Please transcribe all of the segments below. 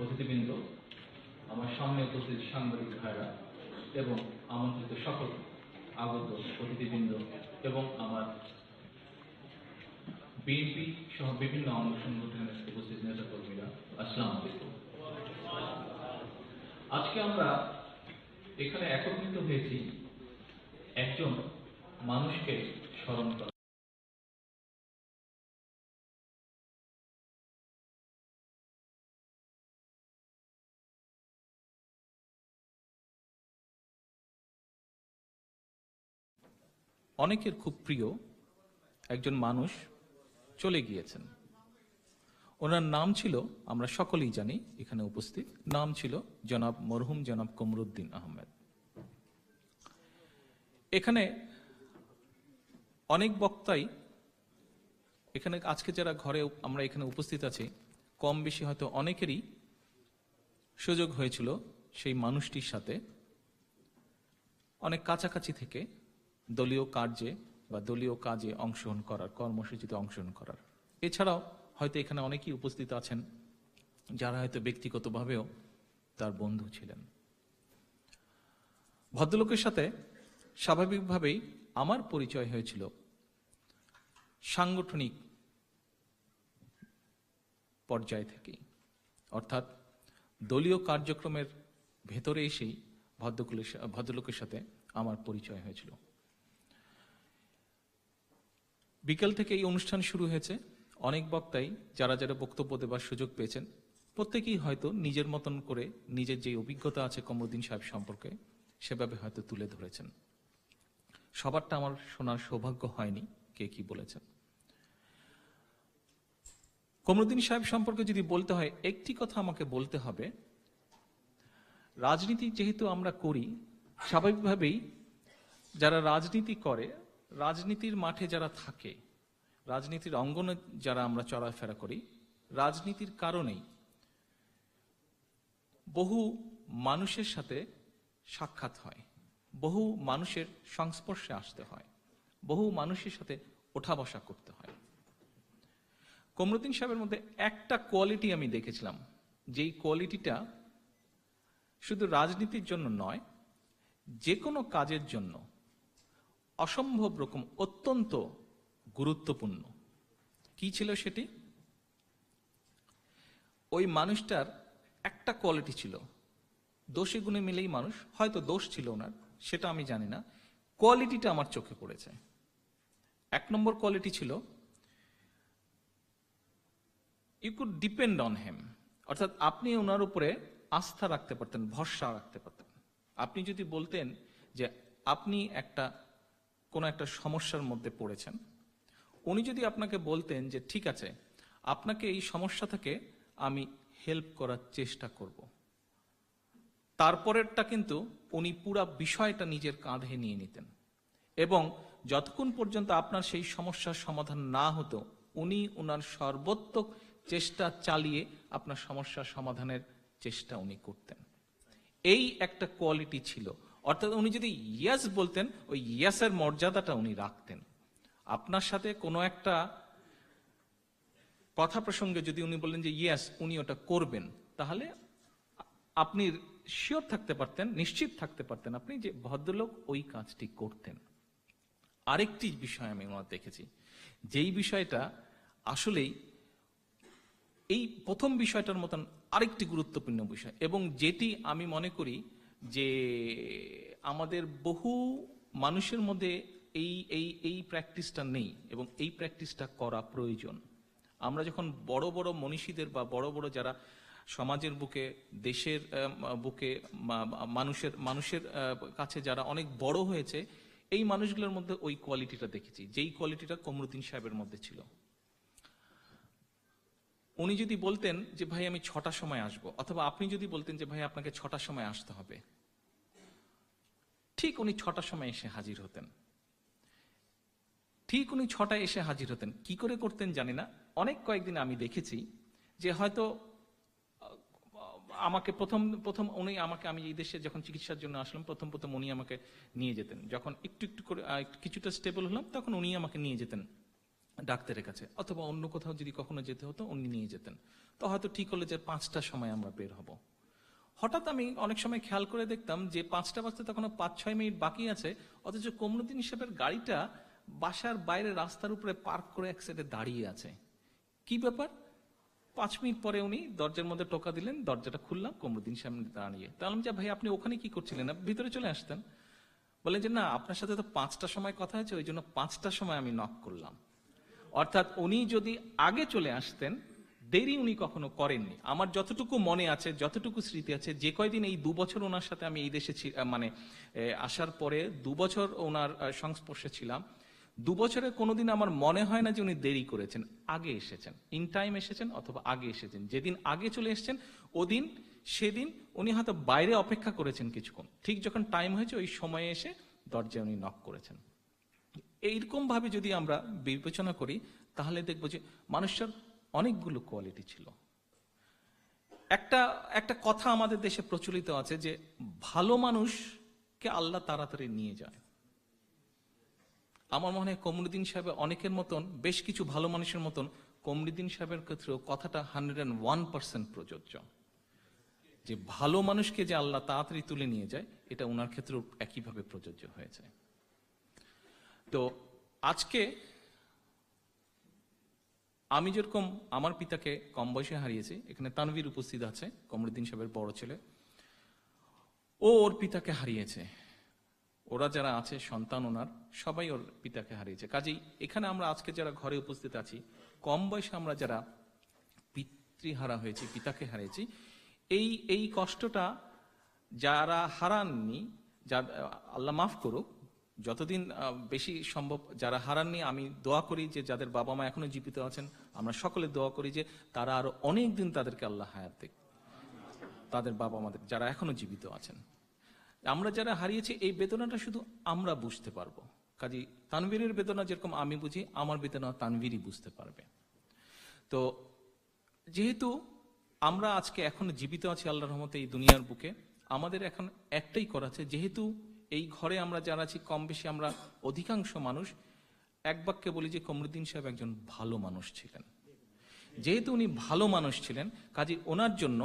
অতিথিবৃন্দ, আমার সামনে উপস্থিত সাংবাদিক ভাইরা এবং আমন্ত্রিত সকল আগত অতিথিবৃন্দ এবং আমার বিএনপি সহ বিভিন্ন অঙ্গ সংগঠনের উপস্থিত নেতাকর্মীরা, আসসালামু আলাইকুম। আজকে আমরা এখানে একত্রিত হয়েছি একজন মানুষকে স্মরণ করা। অনেকের খুব প্রিয় একজন মানুষ চলে গিয়েছেন। ওনার নাম ছিল, আমরা সকলেই জানি এখানে উপস্থিত, নাম ছিল জনাব মরহুম জনাব কমরুদ্দিন আহমেদ। এখানে অনেক বক্তাই এখানে আজকে যারা ঘরে আমরা এখানে উপস্থিত আছি, কম বেশি হয়তো অনেকেরই সুযোগ হয়েছিল সেই মানুষটির সাথে অনেক কাছাকাছি থেকে দলীয় কার্যে বা দলীয় কাজে অংশগ্রহণ করার, কর্মসূচিতে অংশগ্রহণ করার। এছাড়াও হয়তো এখানে অনেকেই উপস্থিত আছেন যারা হয়তো ব্যক্তিগতভাবেও তার বন্ধু ছিলেন। ভদ্রলোকের সাথে স্বাভাবিকভাবেই আমার পরিচয় হয়েছিল সাংগঠনিক পর্যায় থেকেই, অর্থাৎ দলীয় কার্যক্রমের ভেতরে এসেই ভদ্রলোকের সাথে আমার পরিচয় হয়েছিল। বিকেল থেকে এই অনুষ্ঠান শুরু হয়েছে। অনেক বক্তাই যারা যারা বক্তব্য দেবার সুযোগ পেয়েছেন, প্রত্যেকেই হয়তো নিজের মতন করে নিজের যে অভিজ্ঞতা আছে কমরুদ্দিন সাহেব সম্পর্কে সেভাবে হয়তো তুলে ধরেছেন। সবারটা আমার শোনার সৌভাগ্য হয়নি কে কি বলেছেন। কমরুদ্দিন সাহেব সম্পর্কে যদি বলতে হয়, একটি কথা আমাকে বলতে হবে, রাজনীতি যেহেতু আমরা করি, স্বাভাবিকভাবেই যারা রাজনীতি করে, রাজনীতির মাঠে যারা থাকে, রাজনীতির অঙ্গনে যারা আমরা চলাফেরা করি, রাজনীতির কারণেই বহু মানুষের সাথে সাক্ষাৎ হয়, বহু মানুষের সংস্পর্শে আসতে হয়, বহু মানুষের সাথে ওঠা বসা করতে হয়। কমরুদ্দিন সাহেবের মধ্যে একটা কোয়ালিটি আমি দেখেছিলাম, যেই কোয়ালিটিটা শুধু রাজনীতির জন্য নয়, যে কোনো কাজের জন্য অসম্ভব রকম অত্যন্ত গুরুত্বপূর্ণ। কি ছিল সেটি? ওই মানুষটার একটা কোয়ালিটি ছিল, দোষে গুণে মিলেই মানুষ, হয়তো দোষ ছিল ওনার, সেটা আমি জানি না, কোয়ালিটিটা আমার চোখে পড়েছে। এক নম্বর কোয়ালিটি ছিল, you could depend on him, অর্থাৎ আপনি ওনার উপরে আস্থা রাখতে পারতেন, ভরসা রাখতে পারতেন। আপনি যদি বলতেন যে আপনি কোনো একটা সমস্যার মধ্যে পড়েছেন, উনি যদি আপনাকে বলতেন যে ঠিক আছে, আপনাকে এই সমস্যা থেকে আমি হেল্প করার চেষ্টা করব, তারপরেরটা কিন্তু উনি পুরা বিষয়টা নিজের কাঁধে নিয়ে নিতেন এবং যতক্ষণ পর্যন্ত আপনার সেই সমস্যার সমাধান না হতো, উনি ওনার সর্বোত্তক চেষ্টা চালিয়ে আপনার সমস্যার সমাধানের চেষ্টা উনি করতেন। এই একটা কোয়ালিটি ছিল, অর্থাৎ উনি যদি ইয়েস বলতেন, ওই ইয়েসের মর্যাদাটা উনি রাখতেন। আপনার সাথে কোনো একটা কথা প্রসঙ্গে যদি উনি বললেন যে ইয়েস, উনি ওটা করবেন, তাহলে আপনি শিওর থাকতে পারতেন, নিশ্চিত থাকতে পারতেন আপনি যে ভদ্রলোক ওই কাজটি করতেন। আরেকটি বিষয় আমি ওনার দেখেছি, যেই বিষয়টা আসলেই এই প্রথম বিষয়টার মতন আরেকটি গুরুত্বপূর্ণ বিষয়, এবং যেটি আমি মনে করি যে আমাদের বহু মানুষের মধ্যে এই এই এই প্র্যাকটিসটা নেই এবং এই প্র্যাকটিসটা করা প্রয়োজন। আমরা যখন বড় বড় মনীষীদের বা বড় বড় যারা সমাজের বুকে, দেশের বুকে, মানুষের কাছে যারা অনেক বড় হয়েছে, এই মানুষগুলোর মধ্যে ওই কোয়ালিটিটা দেখেছি, যেই কোয়ালিটিটা কমরুদ্দিন সাহেবের মধ্যে ছিল। উনি যদি বলতেন যে ভাই আমি 6টার সময় আসবো, অথবা আপনি যদি বলতেন যে ভাই আপনাকে 6টার সময় আসতে হবে, ঠিক উনি 6টার সময় এসে হাজির হতেন। ঠিক উনি 6টায় এসে হাজির হতেন। কি করে করতেন জানি না, অনেক কয়েকদিন আমি দেখেছি যে হয়তো আমাকে প্রথম উনি আমাকে, আমি এই দেশে যখন চিকিৎসার জন্য আসলাম, প্রথম উনি আমাকে নিয়ে যেতেন। যখন একটু একটু করে কিছুটা স্টেবল হলাম, তখন উনি আমাকে নিয়ে যেতেন, ডাক্তারের কাছে, অথবা অন্য কোথাও যদি কখনো যেতে হতো উনি নিয়ে যেতেন। তো হয়তো ঠিক হলো যে 5টার সময় আমরা বের হব। হঠাৎ আমি অনেক সময় খেয়াল করে দেখতাম যে 5টা বাজতে তখন 5-6 মিনিট বাকি আছে, অথচ কমরুদ্দিন সাহেবের গাড়িটা বাসার বাইরে রাস্তার উপরে পার্ক করে এক সাইডে দাঁড়িয়ে আছে। কি ব্যাপার? 5 মিনিট পরে উনি দরজার মধ্যে টোকা দিলেন, দরজাটা খুললাম, কমরুদ্দিন সামনে দাঁড়িয়ে। তাহলে যে ভাই আপনি ওখানে কি করছিলেন, ভিতরে চলে আসতেন। বলেন যে না, আপনার সাথে তো 5টার সময় কথা হয়েছে, ওই জন্য 5টার সময় আমি নক করলাম। অর্থাৎ উনি যদি আগে চলে আসতেন, দেরি উনি কখনো করেননি। আমার যতটুকু মনে আছে, যতটুকু স্মৃতি আছে, যে কয়দিন এই 2 বছর ওনার সাথে আমি এই দেশে আসার পরে 2 বছর ওনার সংস্পর্শে ছিলাম, 2 বছরে কোনোদিন আমার মনে হয় না যে উনি দেরি করেছেন। আগে এসেছেন, ইন টাইম এসেছেন অথবা আগে এসেছেন। যেদিন আগে চলে এসেছেন ওদিন, সেদিন উনি হয়তো বাইরে অপেক্ষা করেছেন কিছুক্ষণ, ঠিক যখন টাইম হয়েছে ওই সময়ে এসে দরজায় উনি নক করেছেন। এইরকম ভাবে যদি আমরা বিবেচনা করি তাহলে দেখবো যে মানুষের অনেকগুলো কোয়ালিটি ছিল। একটা একটা কথা আমাদের দেশে প্রচলিত আছে যে ভালো মানুষকে আল্লাহ তাড়াতাড়ি নিয়ে যায়। আমার মনে হয় কমরুদ্দিন সাহেব অনেকের মতন, বেশ কিছু ভালো মানুষের মতন কমরুদ্দিন সাহেবের ক্ষেত্রেও কথাটা 101% প্রযোজ্য, যে ভালো মানুষকে যে আল্লাহ তাড়াতাড়ি তুলে নিয়ে যায়, এটা ওনার ক্ষেত্রেও একইভাবে প্রযোজ্য হয়েছে। তো আজকে আমি যেরকম আমার পিতাকে কম বয়সে হারিয়েছি, এখানে তানভীর উপস্থিত আছে, কমরুদ্দিন সাহেবের বড় ছেলে, ও ওর পিতাকে হারিয়েছে। ওরা যারা আছে সন্তান ওনার, সবাই ওর পিতাকে হারিয়েছে। কাজেই এখানে আমরা আজকে যারা ঘরে উপস্থিত আছি, কম বয়সে আমরা যারা পিতৃহারা হয়েছি, পিতাকে হারিয়েছি, এই কষ্টটা যারা হারাননি, আল্লাহ মাফ করুক, যতদিন বেশি সম্ভব যারা হারাননি, আমি দোয়া করি যে যাদের বাবা মা এখনো জীবিত আছেন, আমরা সকলে দোয়া করি যে তারা আরো অনেক দিন তাদেরকে আল্লাহ হায়াত দেখ, তাদের বাবা মাদের যারা এখনো জীবিত আছেন। আমরা যারা হারিয়েছি এই বেদনাটা শুধু আমরা বুঝতে পারবো। কাজী তানভীরের বেদনা যেরকম আমি বুঝি, আমার বেদনা তানভীরই বুঝতে পারবে। তো যেহেতু আমরা আজকে এখনো জীবিত আছি আল্লাহর রহমতে এই দুনিয়ার বুকে, আমাদের এখন একটাই করা আছে, যেহেতু এই ঘরে আমরা যারা আছি কম বেশি আমরা অধিকাংশ মানুষ এক বাক্যে বলি যে কমরুদ্দিন সাহেব একজন ভালো মানুষ ছিলেন। যেহেতু উনি ভালো মানুষ ছিলেন, কাজে ওনার জন্য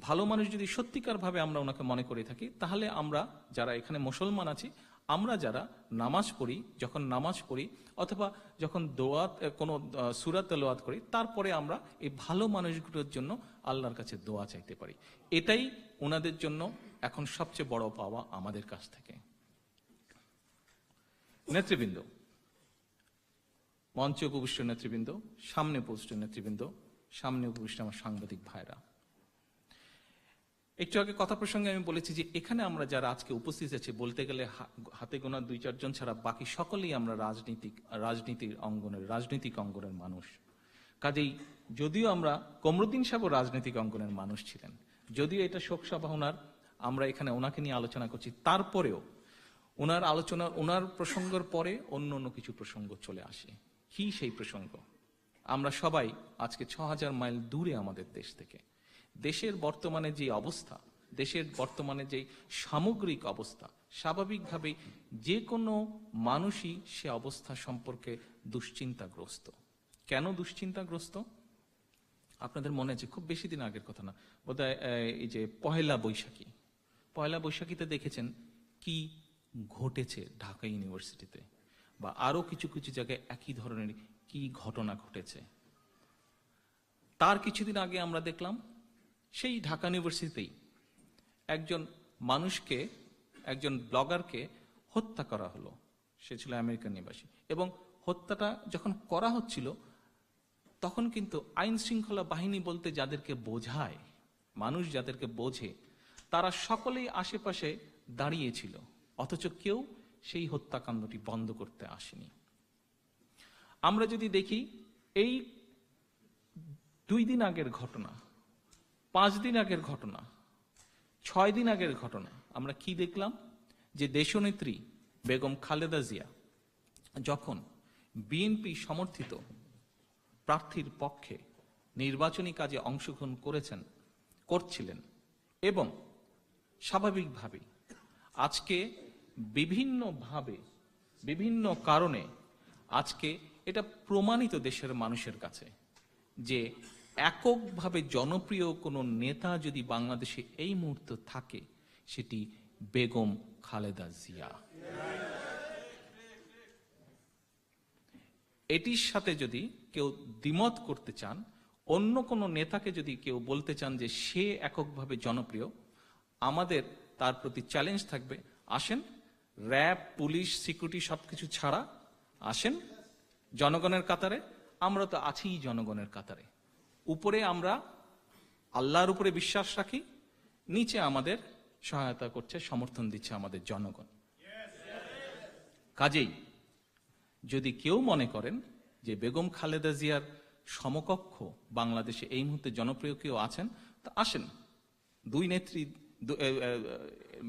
ভালো মানুষ যদি সত্যিকার ভাবে আমরা ওনাকে মনে করে থাকি, তাহলে আমরা যারা এখানে মুসলমান আছি, আমরা যারা নামাজ পড়ি, যখন নামাজ পড়ি অথবা যখন দোয়াত কোনো সূরা তেলাওয়াত করি, তারপরে আমরা এই ভালো মানুষগুলোর জন্য আল্লাহর কাছে দোয়া চাইতে পারি। এটাই ওনাদের জন্য এখন সবচেয়ে বড় পাওয়া আমাদের কাছ থেকে। নেতৃবৃন্দ, মঞ্চে উপবিষ্ট নেতৃবৃন্দ, সামনে উপবিষ্ট নেতৃবৃন্দ, সামনে উপবিষ্ট আমার সাংবাদিক ভাইরা, একটু আগে কথা প্রসঙ্গে আমি বলেছি যে এখানে আমরা যারা আজকে উপস্থিত আছি, বলতে গেলে হাতে গোনা 2-4 জন ছাড়া বাকি সকলেই আমরা রাজনৈতিক অঙ্গনের মানুষ। কাজেই যদিও আমরা, কমরুদ্দিন সাহেব রাজনৈতিক অঙ্গনের মানুষ ছিলেন, যদিও এটা শোক সভা ওনার, আমরা এখানে ওনাকে নিয়ে আলোচনা করছি, তারপরেও ওনার আলোচনা, ওনার প্রসঙ্গের পরে অন্য কিছু প্রসঙ্গ চলে আসে। কি সেই প্রসঙ্গ? আমরা সবাই আজকে 6000 মাইল দূরে আমাদের দেশ থেকে। দেশের বর্তমানে যে অবস্থা, দেশের বর্তমানে যে সামগ্রিক অবস্থা, স্বাভাবিকভাবেই যে কোনো মানুষই সে অবস্থা সম্পর্কে দুশ্চিন্তাগ্রস্ত। কেন দুশ্চিন্তাগ্রস্ত? আপনাদের মনে আছে, খুব বেশি দিন আগের কথা না, বোধহয় এই যে পহেলা বৈশাখীতে দেখেছেন কি ঘটেছে ঢাকা ইউনিভার্সিটিতে, বা আরো কিছু কিছু জায়গায় একই ধরনের কি ঘটনা ঘটেছে। তার কিছুদিন আগে আমরা দেখলাম সেই ঢাকা ইউনিভার্সিটিতেই একজন মানুষকে, একজন ব্লগারকে হত্যা করা হলো। সে ছিল আমেরিকান নিবাসী, এবং হত্যাটা যখন করা হচ্ছিল তখন কিন্তু আইন শৃঙ্খলা বাহিনী বলতে যাদেরকে বোঝায়, মানুষ যাদেরকে বোঝে, তারা সকলেই আশেপাশে দাঁড়িয়েছিল, অথচ কেউ সেই হত্যাকাণ্ডটি বন্ধ করতে আসেনি। আমরা যদি দেখি এই 2 দিন আগের ঘটনা, 5 দিন আগের ঘটনা, 6 দিন আগের ঘটনা, আমরা কি দেখলাম? যে দেশনেত্রী বেগম খালেদা জিয়া যখন বিএনপি সমর্থিত প্রার্থীর পক্ষে নির্বাচনী কাজে অংশগ্রহণ করছিলেন, এবং স্বাভাবিকভাবেই আজকে বিভিন্ন কারণে আজকে এটা প্রমাণিত দেশের মানুষের কাছে যে এককভাবে জনপ্রিয় কোনো নেতা যদি বাংলাদেশে এই মুহূর্তে থাকে, সেটি বেগম খালেদা জিয়া। এটির সাথে যদি কেউ দ্বিমত করতে চান, অন্য কোনো নেতাকে যদি কেউ বলতে চান যে সে এককভাবে জনপ্রিয়, আমাদের তার প্রতি চ্যালেঞ্জ থাকবে, আসেন র্যাব, পুলিশ, সিকিউরিটি সবকিছু ছাড়া আসেন জনগণের কাতারে। আমরা তো আছিই জনগণের কাতারে। উপরে আমরা আল্লাহর উপরে বিশ্বাস রাখি, নিচে আমাদের সহায়তা করছে, সমর্থন দিচ্ছে আমাদের জনগণ। কাজেই যদি কেউ মনে করেন যে বেগম খালেদা জিয়ার সমকক্ষ বাংলাদেশে এই মুহূর্তে জনপ্রিয় কেউ আছেন, তা আসেন, দুই নেত্রী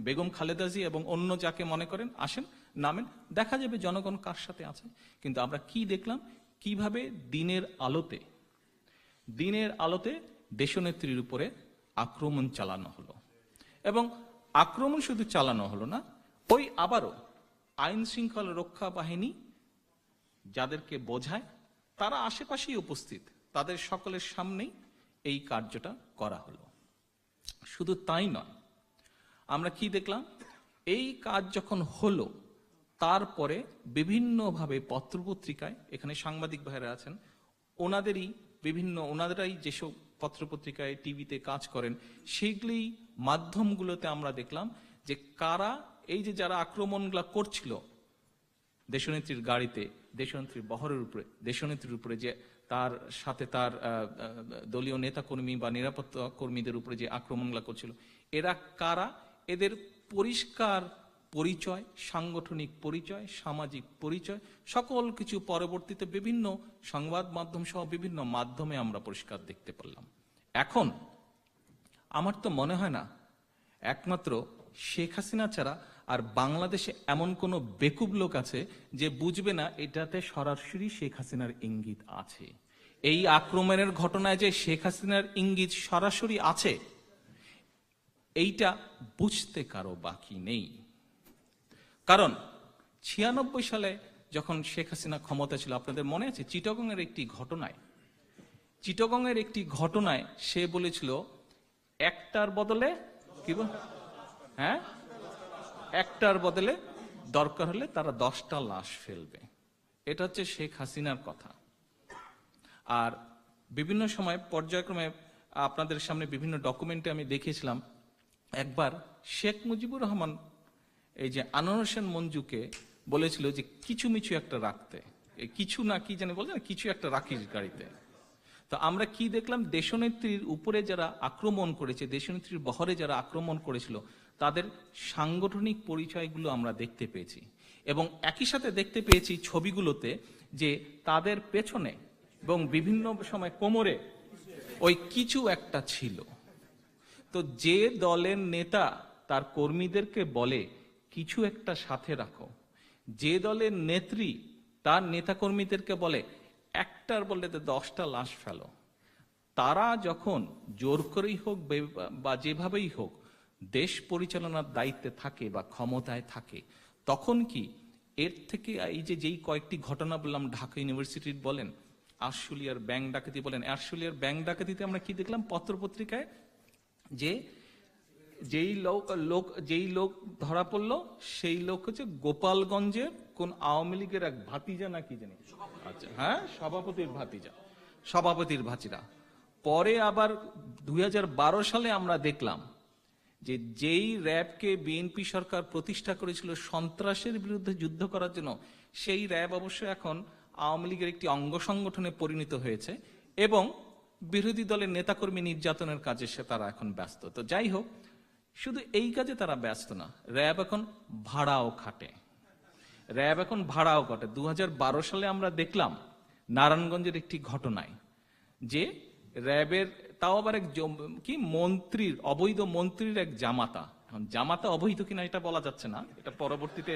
বেগম খালেদা জিয়া এবং অন্য যাকে মনে করেন আসেন, নামেন, দেখা যাবে জনগণ কার সাথে আছে। কিন্তু আমরা কি দেখলাম, কিভাবে দিনের আলোতে দেশনেত্রীর উপরে আক্রমণ চালানো হলো। এবং আক্রমণ শুধু চালানো হলো না, ওই আবারও আইন শৃঙ্খলা রক্ষা বাহিনী যাদেরকে বোঝায় তারা আশেপাশেই উপস্থিত, তাদের সকলের সামনেই এই কার্যটা করা হলো। শুধু তাই নয়, আমরা কি দেখলাম, এই কাজ যখন হলো তারপরে বিভিন্নভাবে পত্রপত্রিকায়, এখানে সাংবাদিক ভাইরা আছেন, ওনাদেরাই যেসব পত্রপত্রিকায়, টিভিতে কাজ করেন, সেইগুলি মাধ্যমগুলোতে আমরা দেখলাম যে কারা এই যে যারা আক্রমণগুলো করছিল দেশনেত্রীর গাড়িতে, দেশনেত্রীর বহরের উপরে, দেশনেত্রীর উপরে, যে তার সাথে তার দলীয় নেতাকর্মী বা নিরাপত্তা কর্মীদের উপরে যে আক্রমণগুলো করছিল, এরা কারা, এদের পরিষ্কার পরিচয়, সাংগঠনিক পরিচয়, সামাজিক পরিচয়, সকল কিছু পরবর্তীতে বিভিন্ন সংবাদ মাধ্যম সহ বিভিন্ন মাধ্যমে আমরা পরিষ্কার দেখতে পেলাম। এখন আমার তো মনে হয় না একমাত্র শেখ হাসিনা ছাড়া আর বাংলাদেশে এমন কোন বেকুব লোক আছে যে বুঝবে না এটাতে সরাসরি শেখ হাসিনার ইঙ্গিত আছে। এই আক্রমণের ঘটনায় যে শেখ হাসিনার ইঙ্গিত সরাসরি আছে, এইটা বুঝতে কারো বাকি নেই। কারণ 96 সালে যখন শেখ হাসিনা ক্ষমতা ছিল, আপনাদের মনে আছে চিটাগংয়ের একটি ঘটনায় সে বলেছিল একটার বদলে একটার বদলে দরকার হলে তারা 10টা লাশ ফেলবে। এটা হচ্ছে শেখ হাসিনার কথা। আর বিভিন্ন সময় পর্যায়ক্রমে আপনাদের সামনে বিভিন্ন ডকুমেন্টে আমি দেখিয়েছিলাম, একবার শেখ মুজিবুর রহমান এই যে আনোয়ার হোসেন মঞ্জুকে বলেছিল যে কিছু মিছু একটা রাখতে, কিছু না কি জানি বলে না, কিছু একটা রাখিস গাড়িতে। তো আমরা কি দেখলাম, দেশনেত্রীর উপরে যারা আক্রমণ করেছে, দেশনেত্রীর বহরে যারা আক্রমণ করেছিল, তাদের সাংগঠনিক পরিচয়গুলো আমরা দেখতে পেয়েছি। এবং একই সাথে দেখতে পেয়েছি ছবিগুলোতে যে তাদের পেছনে এবং বিভিন্ন সময় কোমরে ওই কিছু একটা ছিল। তো যে দলের নেতা তার কর্মীদেরকে বলে কিছু একটা সাথে রাখো, যে দলের নেত্রী তার নেতা কর্মীদেরকে বলে একটার বললে 10টা লাশ ফেলো, তারা যখন জোর করেই হোক বা যেভাবেই হোক দেশ পরিচালনার দায়িত্বে থাকে বা ক্ষমতায় থাকে, তখন কি এর থেকে এই যে যেই কয়েকটি ঘটনা বললাম, ঢাকা ইউনিভার্সিটির বলেন, আশুলিয়ার ব্যাংক ডাকাতি বলেন, আশুলিয়ার ব্যাংক ডাকাতিতে আমরা কি দেখলাম পত্রপত্রিকায়, যে যেই লোক ধরা পড়লো সেই লোক হচ্ছে গোপালগঞ্জের কোন আওয়ামী লীগের এক ভাতিজা নাকি জানি, আচ্ছা হ্যাঁ, সভাপতির ভাতিজা। পরে আবার 2012 সালে আমরা দেখলাম যে যেই র্যাবকে বিএনপি সরকার প্রতিষ্ঠা করেছিল সন্ত্রাসের বিরুদ্ধে যুদ্ধ করার জন্য, সেই র্যাব অবশ্য এখন আওয়ামী লীগের একটি অঙ্গ সংগঠনে পরিণত হয়েছে এবং বিরোধী দলের নেতাকর্মী নির্যাতনের কাজে তারা এখন ব্যস্ত। তো যাই হোক, শুধু এই কাজে তারা ব্যস্ত না, র্যাব এখন ভাড়াও খাটে। 2012 সালে আমরা দেখলাম নারায়ণগঞ্জের একটি ঘটনায় যে র্যাবের, তাও আবার এক কি মন্ত্রীর, অবৈধ মন্ত্রীর এক জামাতা, এখন জামাতা অবৈধ কিনা এটা বলা যাচ্ছে না, এটা পরবর্তীতে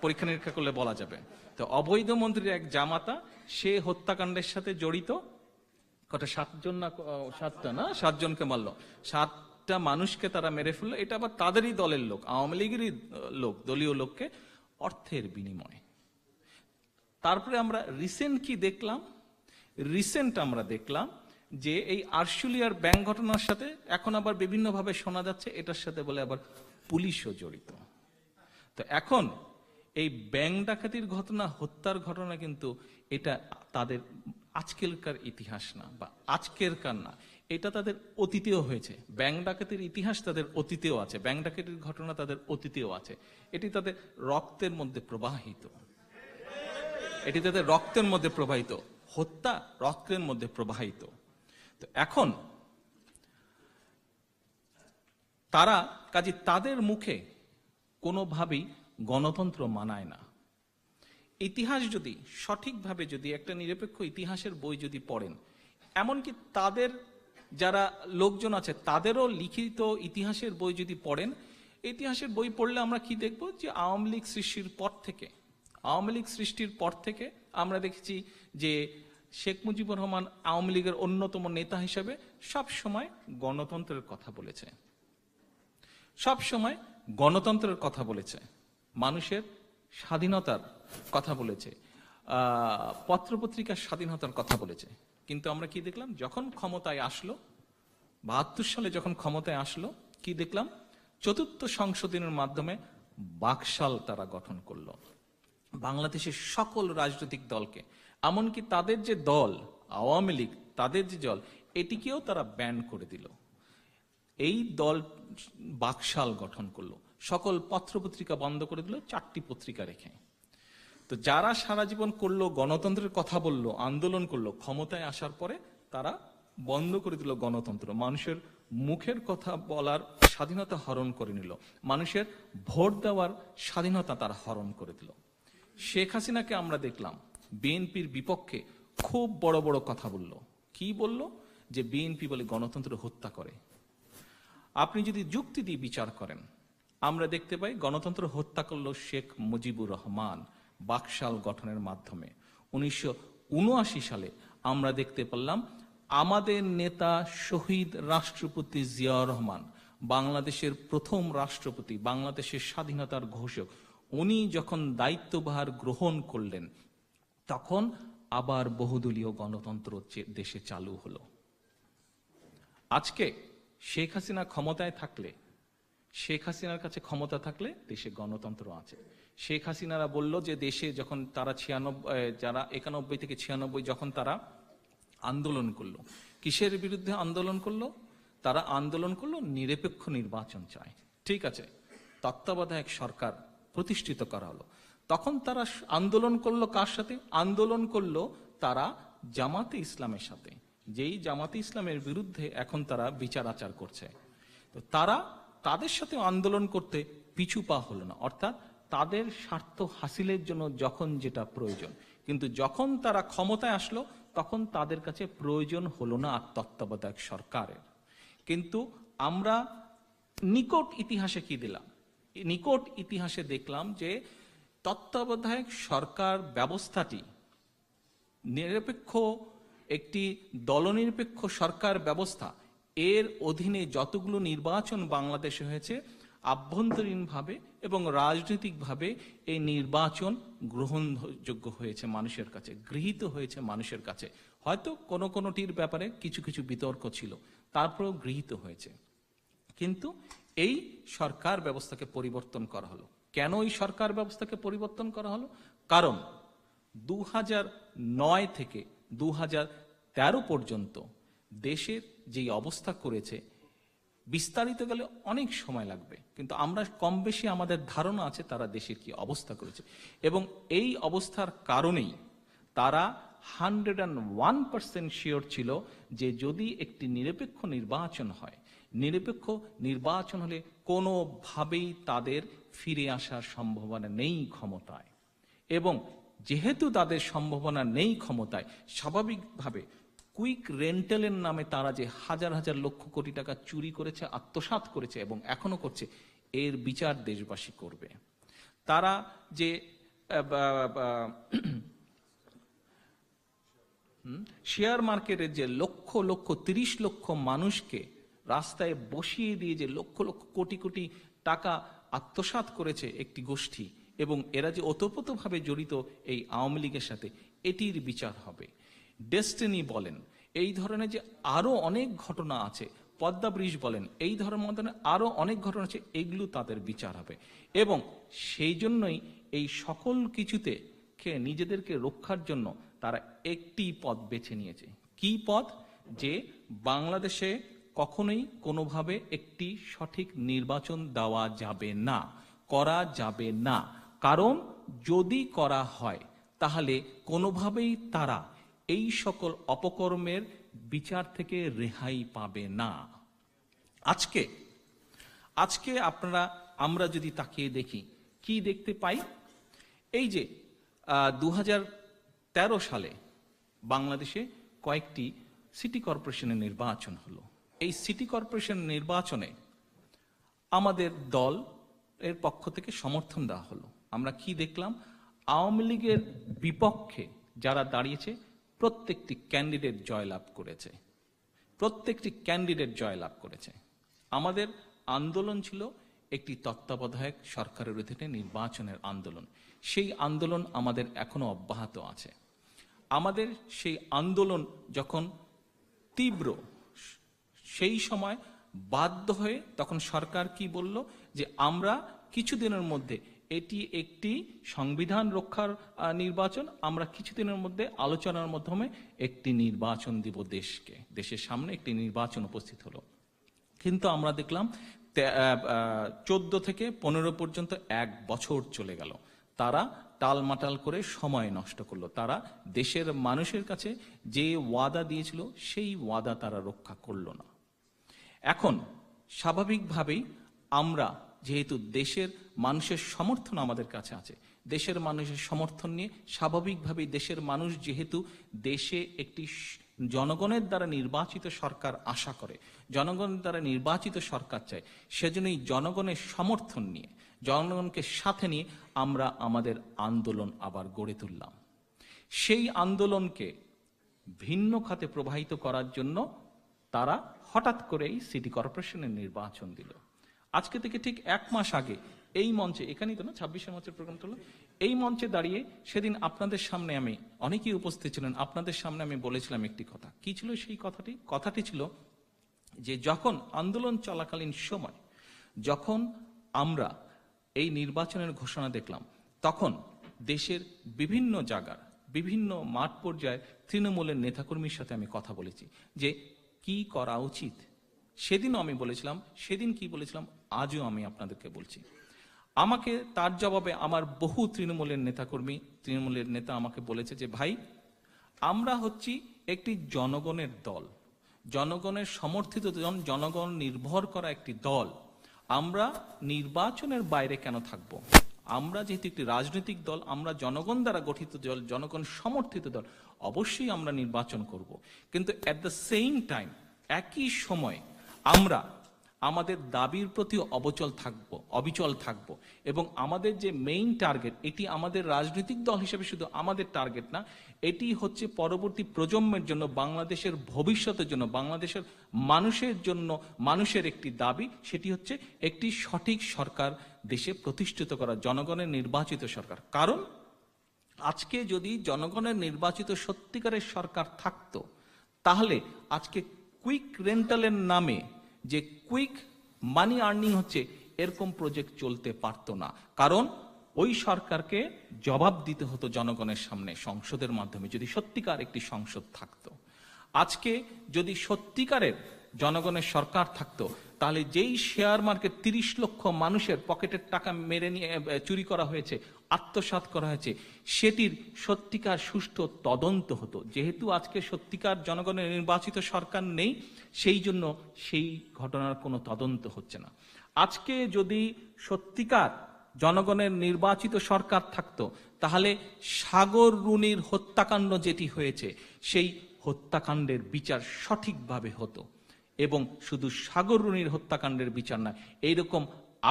পরীক্ষা নিরীক্ষা করলে বলা যাবে। তো অবৈধ মন্ত্রীর এক জামাতা, সে হত্যাকাণ্ডের সাথে জড়িত, কটা 7জনকে মারলো, 7টা মানুষকে তারা মেরে ফেললো। এটা আবার তাদেরই দলের লোক, আওয়ামী লীগেরই লোক, দলীয় লোককে, অর্থের বিনিময়ে। তারপরে আমরা রিসেন্ট কি দেখলাম? রিসেন্ট আমরা দেখলাম যে এই আরশুলিয়ার ব্যাংক ঘটনার সাথে এখন আবার বিভিন্নভাবে শোনা যাচ্ছে এটার সাথে বলে আবার পুলিশও জড়িত। তো এখন এই ব্যাংক ডাকাতির ঘটনা, হত্যার ঘটনা কিন্তু এটা তাদের আজকেরকার ইতিহাস না, বা আজকেরকার না, এটা তাদের অতীতেও হয়েছে। ব্যাংক ডাকাতির ইতিহাস তাদের অতীতেও আছে, ব্যাংক ডাকাতির ঘটনা তাদের অতীতেও আছে। এটি তাদের রক্তের মধ্যে প্রবাহিত, এটি তাদের রক্তের মধ্যে প্রবাহিত, হত্যা রক্তের মধ্যে প্রবাহিত। তো এখন তারা কাজে তাদের মুখে কোনোভাবেই গণতন্ত্র মানায় না। ইতিহাস যদি সঠিকভাবে, যদি একটা নিরপেক্ষ ইতিহাসের বই যদি পড়েন, এমনকি তাদের যারা লোকজন আছে তাদেরও লিখিত ইতিহাসের বই যদি পড়েন, ইতিহাসের বই পড়লে আমরা কি দেখব যে আওয়ামী লীগ সৃষ্টির পর থেকে আমরা দেখেছি যে শেখ মুজিবুর রহমান আওয়ামী লীগের অন্যতম নেতা হিসেবে সব সময় গণতন্ত্রের কথা বলেছে, সব সময় গণতন্ত্রের কথা বলেছে, মানুষের স্বাধীনতার কথা বলেছে, পত্রপত্রিকার স্বাধীনতার কথা বলেছে। কিন্তু আমরা কি দেখলাম, যখন ক্ষমতায় আসলো, ৭২ সালে যখন ক্ষমতায় আসলো, কি দেখলাম? চতুর্থ সংশোধনের মাধ্যমে বাকশাল তারা গঠন করলো বাংলাদেশের সকল রাজনৈতিক দলকে, এমনকি তাদের যে দল আওয়ামী লীগ, তাদের যে দল, এটিকেও তারা ব্যান করে দিল। এই দল বাকশাল গঠন করলো, সকল পত্রপত্রিকা বন্ধ করে দিল, 4টি পত্রিকা রেখে। তো যারা সারা জীবন করলো, গণতন্ত্রের কথা বললো, আন্দোলন করলো, ক্ষমতায় আসার পরে তারা বন্ধ করে দিল গণতন্ত্র, মানুষের মুখের কথা বলার স্বাধীনতা হরণ করে নিল, মানুষের ভোট দেওয়ার স্বাধীনতা তারা হরণ করে দিল। শেখ হাসিনাকে আমরা দেখলাম বিএনপির বিপক্ষে খুব বড় বড় কথা বলল। কি বলল? যে বিএনপি বলে গণতন্ত্র হত্যা করে। আপনি যদি যুক্তি দিয়ে বিচার করেন, আমরা দেখতে পাই গণতন্ত্র হত্যা করলো শেখ মুজিবুর রহমান বাকশাল গঠনের মাধ্যমে। 1979 সালে আমরা দেখতে পেলাম আমাদের নেতা শহীদ রাষ্ট্রপতি জিয়াউর রহমান, বাংলাদেশের প্রথম রাষ্ট্রপতি, বাংলাদেশের স্বাধীনতার ঘোষক, উনি যখন দায়িত্বভার গ্রহণ করলেন, তখন আবার বহুদলীয় গণতন্ত্র দেশে চালু হলো। আজকে শেখ হাসিনা ক্ষমতায় থাকলে, শেখ হাসিনার কাছে ক্ষমতা থাকলে দেশে গণতন্ত্র আছে। শেখ হাসিনারা বলল যে দেশে যখন তারা 91 থেকে 96 যখন তারা আন্দোলন করলো, কিসের বিরুদ্ধে আন্দোলন করলো? তারা আন্দোলন করলো নিরপেক্ষ নির্বাচন চায়। ঠিক আছে, তত্ত্বাবধায়ক সরকার প্রতিষ্ঠিত করা হলো। তখন তারা আন্দোলন করলো কার সাথে? আন্দোলন করলো তারা জামাতে ইসলামের সাথে, যেই জামাতে ইসলামের বিরুদ্ধে এখন তারা বিচার আচার করছে। তো তারা তাদের সাথে আন্দোলন করতে পিছু পা হলো না, অর্থাৎ তাদের স্বার্থ হাসিলের জন্য যখন যেটা প্রয়োজন। কিন্তু যখন তারা ক্ষমতায় আসলো, তখন তাদের কাছে প্রয়োজন হলো না আর তত্ত্বাবধায়ক সরকারের। কিন্তু আমরা নিকট ইতিহাসে কি দিলাম? নিকট ইতিহাসে দেখলাম যে তত্ত্বাবধায়ক সরকার ব্যবস্থাটি নিরপেক্ষ একটি দলনিরপেক্ষ সরকার ব্যবস্থা, এর অধীনে যতগুলো নির্বাচন বাংলাদেশে হয়েছে, আভ্যন্তরীণভাবে এবং রাজনৈতিকভাবে এই নির্বাচন গ্রহণযোগ্য হয়েছে মানুষের কাছে, গৃহীত হয়েছে মানুষের কাছে। হয়তো কোনো কোনোটির ব্যাপারে কিছু কিছু বিতর্ক ছিল, তারপরেও গৃহীত হয়েছে। কিন্তু এই সরকার ব্যবস্থাকে পরিবর্তন করা হলো। কেন এই সরকার ব্যবস্থাকে পরিবর্তন করা হলো? কারণ 2009 থেকে 2013 পর্যন্ত দেশের যেই অবস্থা করেছে, বিস্তারিত গেলে অনেক সময় লাগবে, কিন্তু আমরা কম বেশি আমাদের ধারণা আছে তারা দেশের কি অবস্থা করেছে। এবং এই অবস্থার কারণেই তারা 101% শিওর ছিল যে যদি একটি নিরপেক্ষ নির্বাচন হয়, নিরপেক্ষ নির্বাচন হলে কোনোভাবেই তাদের ফিরে আসার সম্ভাবনা নেই ক্ষমতায়। এবং যেহেতু তাদের সম্ভাবনা নেই ক্ষমতায়, স্বাভাবিকভাবে কুইক রেন্টালের নামে তারা যে হাজার হাজার লক্ষ কোটি টাকা চুরি করেছে, আত্মসাৎ করেছে এবং এখনো করছে, এর বিচার দেশবাসী করবে। তারা যে শেয়ার মার্কেটের যে লক্ষ লক্ষ 30 লক্ষ মানুষকে রাস্তায় বসিয়ে দিয়ে যে লক্ষ লক্ষ কোটি কোটি টাকা আত্মসাৎ করেছে একটি গোষ্ঠী, এবং এরা যে ওতপ্রোতভাবে জড়িত এই আওয়ামী লীগের সাথে, এটির বিচার হবে। ডেস্টিনি বলেন, এই ধরনের যে আরো অনেক ঘটনা আছে, পদ্মা ব্রিজ বলেন, এই ধরনের আরো অনেক ঘটনা আছে, এগুলো তাদের বিচার হবে। এবং সেই জন্যই এই সকল কিছুতে নিজেদেরকে রক্ষার জন্য তারা একটি পথ বেছে নিয়েছে। কি পথ? যে বাংলাদেশে কখনোই কোনোভাবে একটি সঠিক নির্বাচন দেওয়া যাবে না, করা যাবে না। কারণ যদি করা হয় তাহলে কোনোভাবেই তারা এই সকল অপকর্মের বিচার থেকে রেহাই পাবে না। আজকে আমরা যদি তাকিয়ে দেখি, কি দেখতে পাই? এই যে 2013 সালে বাংলাদেশে কয়েকটি সিটি কর্পোরেশনের নির্বাচন হলো। এই সিটি কর্পোরেশন নির্বাচনে আমাদের দল এর পক্ষ থেকে সমর্থন দেওয়া হলো। আমরা কি দেখলাম? আওয়ামী লীগের বিপক্ষে যারা দাঁড়িয়েছে প্রত্যেকটি ক্যান্ডিডেট জয়লাভ করেছে। আমাদের আন্দোলন ছিল একটি তত্ত্বাবধায়ক সরকারের অধীনে নির্বাচনের আন্দোলন। সেই আন্দোলন আমাদের এখনো অব্যাহত আছে। আমাদের সেই আন্দোলন যখন তীব্র, সেই সময় বাধ্য হয়ে তখন সরকার কি বলল? যে আমরা কিছুদিনের মধ্যে, এটি একটি সংবিধান রক্ষার নির্বাচন, আমরা কিছুদিনের মধ্যে আলোচনার মাধ্যমে একটি নির্বাচন দিব দেশের সামনে একটি নির্বাচন উপস্থিত হলো। কিন্তু আমরা দেখলাম 14 থেকে 15 পর্যন্ত 1 বছর চলে গেল। তারা টালমাটাল করে সময় নষ্ট করলো। তারা দেশের মানুষের কাছে যে ওয়াদা দিয়েছিল সেই ওয়াদা তারা রক্ষা করলো না। এখন স্বাভাবিকভাবেই আমরা যেহেতু দেশের মানুষের সমর্থন আমাদের কাছে আছে, দেশের মানুষের সমর্থন নিয়ে স্বাভাবিকভাবেই দেশের মানুষ যেহেতু দেশে একটি জনগণের দ্বারা নির্বাচিত সরকার আশা করে, জনগণের দ্বারা নির্বাচিত সরকার চায়, সেজন্যই জনগণের সমর্থন নিয়ে, জনগণকে সাথে নিয়ে আমরা আমাদের আন্দোলন আবার গড়ে তুললাম। সেই আন্দোলনকে ভিন্ন খাতে প্রবাহিত করার জন্য তারা হঠাৎ করেই সিটি কর্পোরেশনের নির্বাচন দিল। আজকে থেকে ঠিক 1 মাস আগে এই মঞ্চে, এখানেই তো না 26 মার্চের প্রোগ্রাম হলো, এই মঞ্চে দাঁড়িয়ে সেদিন আপনাদের সামনে আমি, অনেকেই উপস্থিত ছিলেন, আপনাদের সামনে আমি বলেছিলাম একটি কথা। কি ছিল সেই কথাটি ছিল যে যখন আন্দোলন চলাকালীন সময় যখন আমরা এই নির্বাচনের ঘোষণা দেখলাম, তখন দেশের বিভিন্ন জায়গার বিভিন্ন মাঠ পর্যায়ে তৃণমূলের নেতাকর্মীর সাথে আমি কথা বলেছি যে কি করা উচিত। সেদিনও আমি বলেছিলাম, সেদিন কি বলেছিলাম আজও আমি আপনাদেরকে বলছি। আমাকে তার জবাবে আমার বহু তৃণমূলের নেতা আমাকে বলেছে যে ভাই, আমরা হচ্ছি একটি জনগণের দল, জনগণের সমর্থিত জনগণ নির্ভর করা একটি দল। আমরা নির্বাচনের বাইরে কেন থাকব? আমরা যেহেতু একটি রাজনৈতিক দল, আমরা জনগণ দ্বারা গঠিত দল, জনগণ সমর্থিত দল, অবশ্যই আমরা নির্বাচন করব। কিন্তু এট দ্য সেম টাইম, একই সময় আমরা আমাদের দাবির প্রতি অবিচল থাকব এবং আমাদের যে মেইন টার্গেট, এটি আমাদের রাজনৈতিক দল হিসেবে শুধু আমাদের টার্গেট না, এটি হচ্ছে পরবর্তী প্রজন্মের জন্য, বাংলাদেশের ভবিষ্যতের জন্য, বাংলাদেশের মানুষের জন্য মানুষের একটি দাবি। সেটি হচ্ছে একটি সঠিক সরকার দেশে প্রতিষ্ঠিত করা, জনগণের নির্বাচিত সরকার। কারণ আজকে যদি জনগণের নির্বাচিত সত্যিকারের সরকার থাকতো, তাহলে আজকে কুইক রেন্টালের নামে যে কুইক মানি আর্নিং হচ্ছে, এরকম প্রজেক্ট চলতে পারতো না। কারণ ওই সরকারকে জবাব দিতে হতো জনগণের সামনে সংসদের মাধ্যমে, যদি সত্যিকার একটি সংসদ থাকতো। আজকে যদি সত্যিকারের জনগণের সরকার থাকতো, তাহলে যেই শেয়ার মার্কেট 30 লক্ষ মানুষের পকেটের টাকা মেরে নিয়ে চুরি করা হয়েছে, আত্মসাৎ করা হয়েছে, সেটির সত্যিকার সুষ্ঠু তদন্ত হতো। যেহেতু আজকে সত্যিকার জনগণের নির্বাচিত সরকার নেই, সেই জন্য সেই ঘটনার কোনো তদন্ত হচ্ছে না। আজকে যদি সত্যিকার জনগণের নির্বাচিত সরকার থাকতো, তাহলে সাগর রুনির হত্যাকাণ্ড যেটি হয়েছে, সেই হত্যাকাণ্ডের বিচার সঠিকভাবে হতো। এবং শুধু সাগর রুনির হত্যাকাণ্ডের বিচার না, এইরকম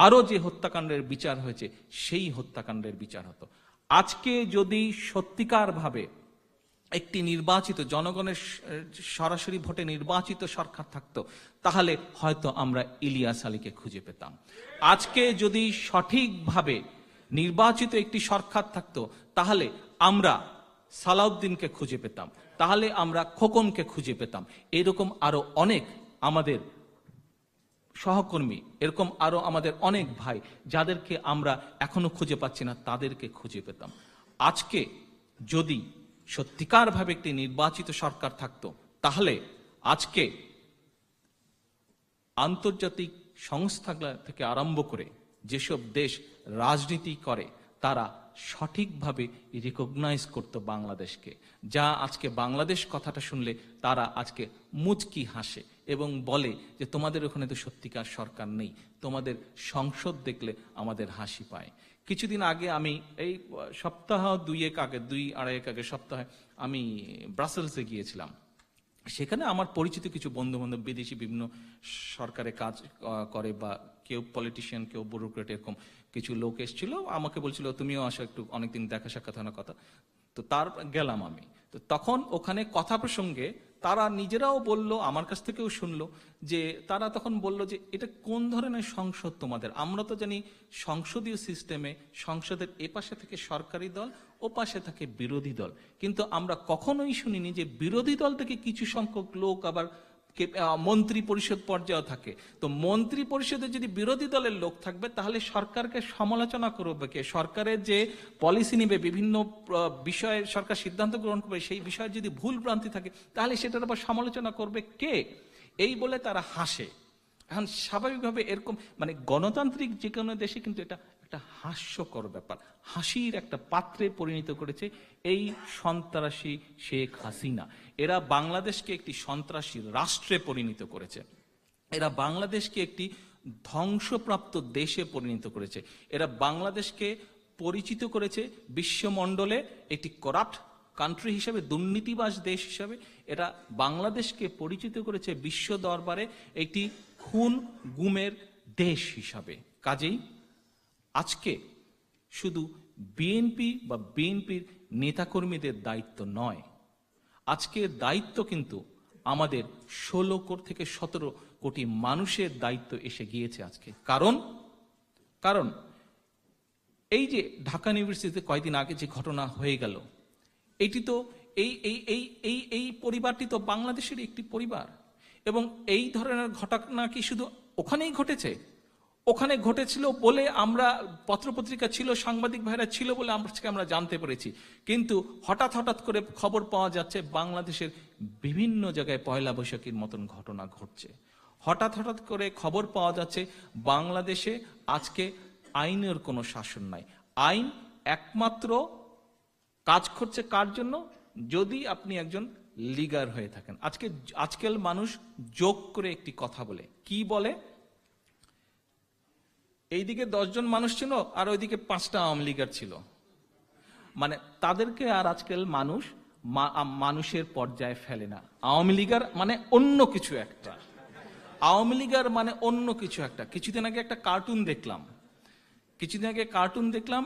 আরো যে হত্যাকাণ্ডের বিচার হয়েছে, সেই হত্যাকাণ্ডের বিচার হতো। আজকে যদি সত্যিকার ভাবে একটি নির্বাচিত, জনগণের সরাসরি ভোটে নির্বাচিত সরকার থাকতো, তাহলে হয়তো আমরা ইলিয়াস আলীকে খুঁজে পেতাম। আজকে যদি সঠিকভাবে নির্বাচিত একটি সরকার থাকতো, তাহলে আমরা সালাউদ্দিনকে খুঁজে পেতাম, তাহলে আমরা খোকনকে খুঁজে পেতাম, এরকম আরো অনেক আমাদের সহকর্মী, এরকম আরো আমাদের অনেক ভাই যাদেরকে আমরা এখনো খুঁজে পাচ্ছি না, তাদেরকে খুঁজে পেতাম। আজকে যদি সত্যিকার ভাবে একটি নির্বাচিত সরকার থাকতো, তাহলে আজকে আন্তর্জাতিক সংস্থা থেকে আরম্ভ করে যেসব দেশ রাজনীতি করে তারা সঠিকভাবে রিকগনাইজ করতো বাংলাদেশকে। যা আজকে বাংলাদেশ কথাটা শুনলে তারা আজকে মুচকি হাসে এবং বলে যে তোমাদের ওখানে তো সত্যিকার সরকার নেই, তোমাদের সংসদ দেখলে আমাদের হাসি পায়। কিছুদিন আগে আমি এই সপ্তাহ দুই আড়াই আগে সপ্তাহে আমি ব্রাসেলসে গিয়েছিলাম। সেখানে আমার পরিচিত কিছু বন্ধু বান্ধব বিদেশি বিভিন্ন সরকারে কাজ করে, বা কেউ পলিটিশিয়ান, কেউ ব্যুরোক্রেট, এরকম কিছু লোক এসেছিল, আমাকে বলছিল তুমিও আসো, একটু অনেকদিন দেখা সাক্ষাৎ হয় না কথা। তো তার গেলাম আমি, তো তখন ওখানে কথা প্রসঙ্গে তারা নিজেরাও বলল, আমার কাছ থেকেও শুনলো, যে তারা তখন বলল যে এটা কোন ধরনের সংসদ তোমাদের? আমরা তো জানি সংসদীয় সিস্টেমে সংসদের এপাশে থেকে সরকারি দল, ও পাশে থাকে বিরোধী দল, কিন্তু আমরা কখনোই শুনিনি যে বিরোধী দল থেকে কিছু সংখ্যক লোক আবার মন্ত্রী পরিষদ পর্যায়ে থাকে। তো মন্ত্রী পরিষদে যদি বিরোধী দলের লোক থাকবে, তাহলে সরকারকে সমালোচনা করবে কে? সরকারের যে পলিসি নিবে, বিভিন্ন বিষয়ে সরকার সিদ্ধান্ত গ্রহণ করবে, সেই বিষয়ে যদি ভুল ভ্রান্তি থাকে, তাহলে সেটার আবার সমালোচনা করবে কে? এই বলে তারা হাসে। এখন স্বাভাবিকভাবে এরকম মানে গণতান্ত্রিক যে কোনো দেশে কিন্তু এটা একটা হাস্যকর ব্যাপার, হাসির একটা পাত্রে পরিণত করেছে এই সন্ত্রাসী শেখ হাসিনা। এরা বাংলাদেশকে একটি সন্ত্রাসী রাষ্ট্রে পরিণত করেছে, এরা বাংলাদেশকে একটি ধ্বংসপ্রাপ্ত দেশে পরিণত করেছে, এরা বাংলাদেশকে পরিচিত করেছে বিশ্বমণ্ডলে একটি করাপ্ট কান্ট্রি হিসাবে, দুর্নীতিবাজ দেশ হিসাবে। এরা বাংলাদেশকে পরিচিত করেছে বিশ্ব দরবারে একটি খুন গুমের দেশ হিসাবে। কাজেই আজকে শুধু বিএনপি বা বিএনপির নেতাকর্মীদের দায়িত্ব নয়, আজকে দায়িত্ব কিন্তু আমাদের 16 থেকে 17 কোটি মানুষের দায়িত্ব এসে গিয়েছে আজকে। কারণ এই যে ঢাকা ইউনিভার্সিটিতে কয়েকদিন আগে যে ঘটনা হয়ে গেল, এটি তো এই পরিবারটি তো বাংলাদেশের একটি পরিবার, এবং এই ধরনের ঘটনা কি শুধু ওখানেই ঘটেছে? ওখানে ঘটেছিল বলে আমরা, পত্রপত্রিকা ছিল, সাংবাদিক ভাইরা ছিল বলে আমরা জানতে পেরেছি, কিন্তু হঠাৎ করে খবর পাওয়া যাচ্ছে বাংলাদেশের বিভিন্ন জায়গায় পয়লা বৈশাখীর মতন ঘটনা ঘটছে। হঠাৎ করে খবর পাওয়া যাচ্ছে বাংলাদেশে আজকে আইনের কোনো শাসন নাই। আইন একমাত্র কাজ করছে কার জন্য? যদি আপনি একজন লিগার হয়ে থাকেন। আজকাল মানুষ যোগ করে একটি কথা বলে, কি বলে? এইদিকে 10 জন মানুষ ছিল আর ওইদিকে 5টা আওয়ামী লীগার ছিল, মানে তাদেরকে আর আজকাল মানুষের পর্যায়ে ফেলে না। আওয়ামী লীগার মানে অন্য কিছু একটা, আওয়ামী লীগার মানে অন্য কিছু একটা। কিছুদিন আগে একটা কার্টুন দেখলাম,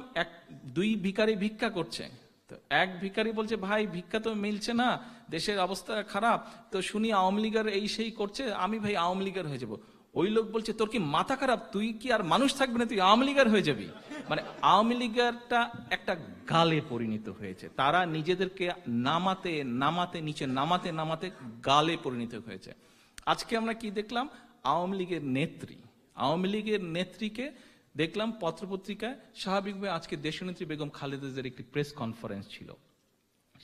দুই ভিখারি ভিক্ষা করছে। তো এক ভিখারি বলছে, ভাই ভিক্ষা তো মিলছে না, দেশের অবস্থা খারাপ, তো শুনি আওয়ামী লীগার এই সেই করছে, আমি ভাই আওয়ামী লীগার হয়ে যাবো। ওই লোক বলছে, তোর কি মাথা খারাপ? তুই কি আর মানুষ থাকবে না, তুই আওয়ামী লীগার হয়ে যাবি? মানে আওয়ামী লীগারটা একটা গালে পরিণত হয়েছে। তারা নিজেদেরকে নিচে নামাতে গালে পরিণত হয়েছে। আজকে আমরা কি দেখলাম? আওয়ামী লীগের নেত্রীকে দেখলাম পত্রপত্রিকায়। স্বাভাবিকভাবে আজকে দেশনেত্রী বেগম খালেদা জিয়ার একটি প্রেস কনফারেন্স ছিল,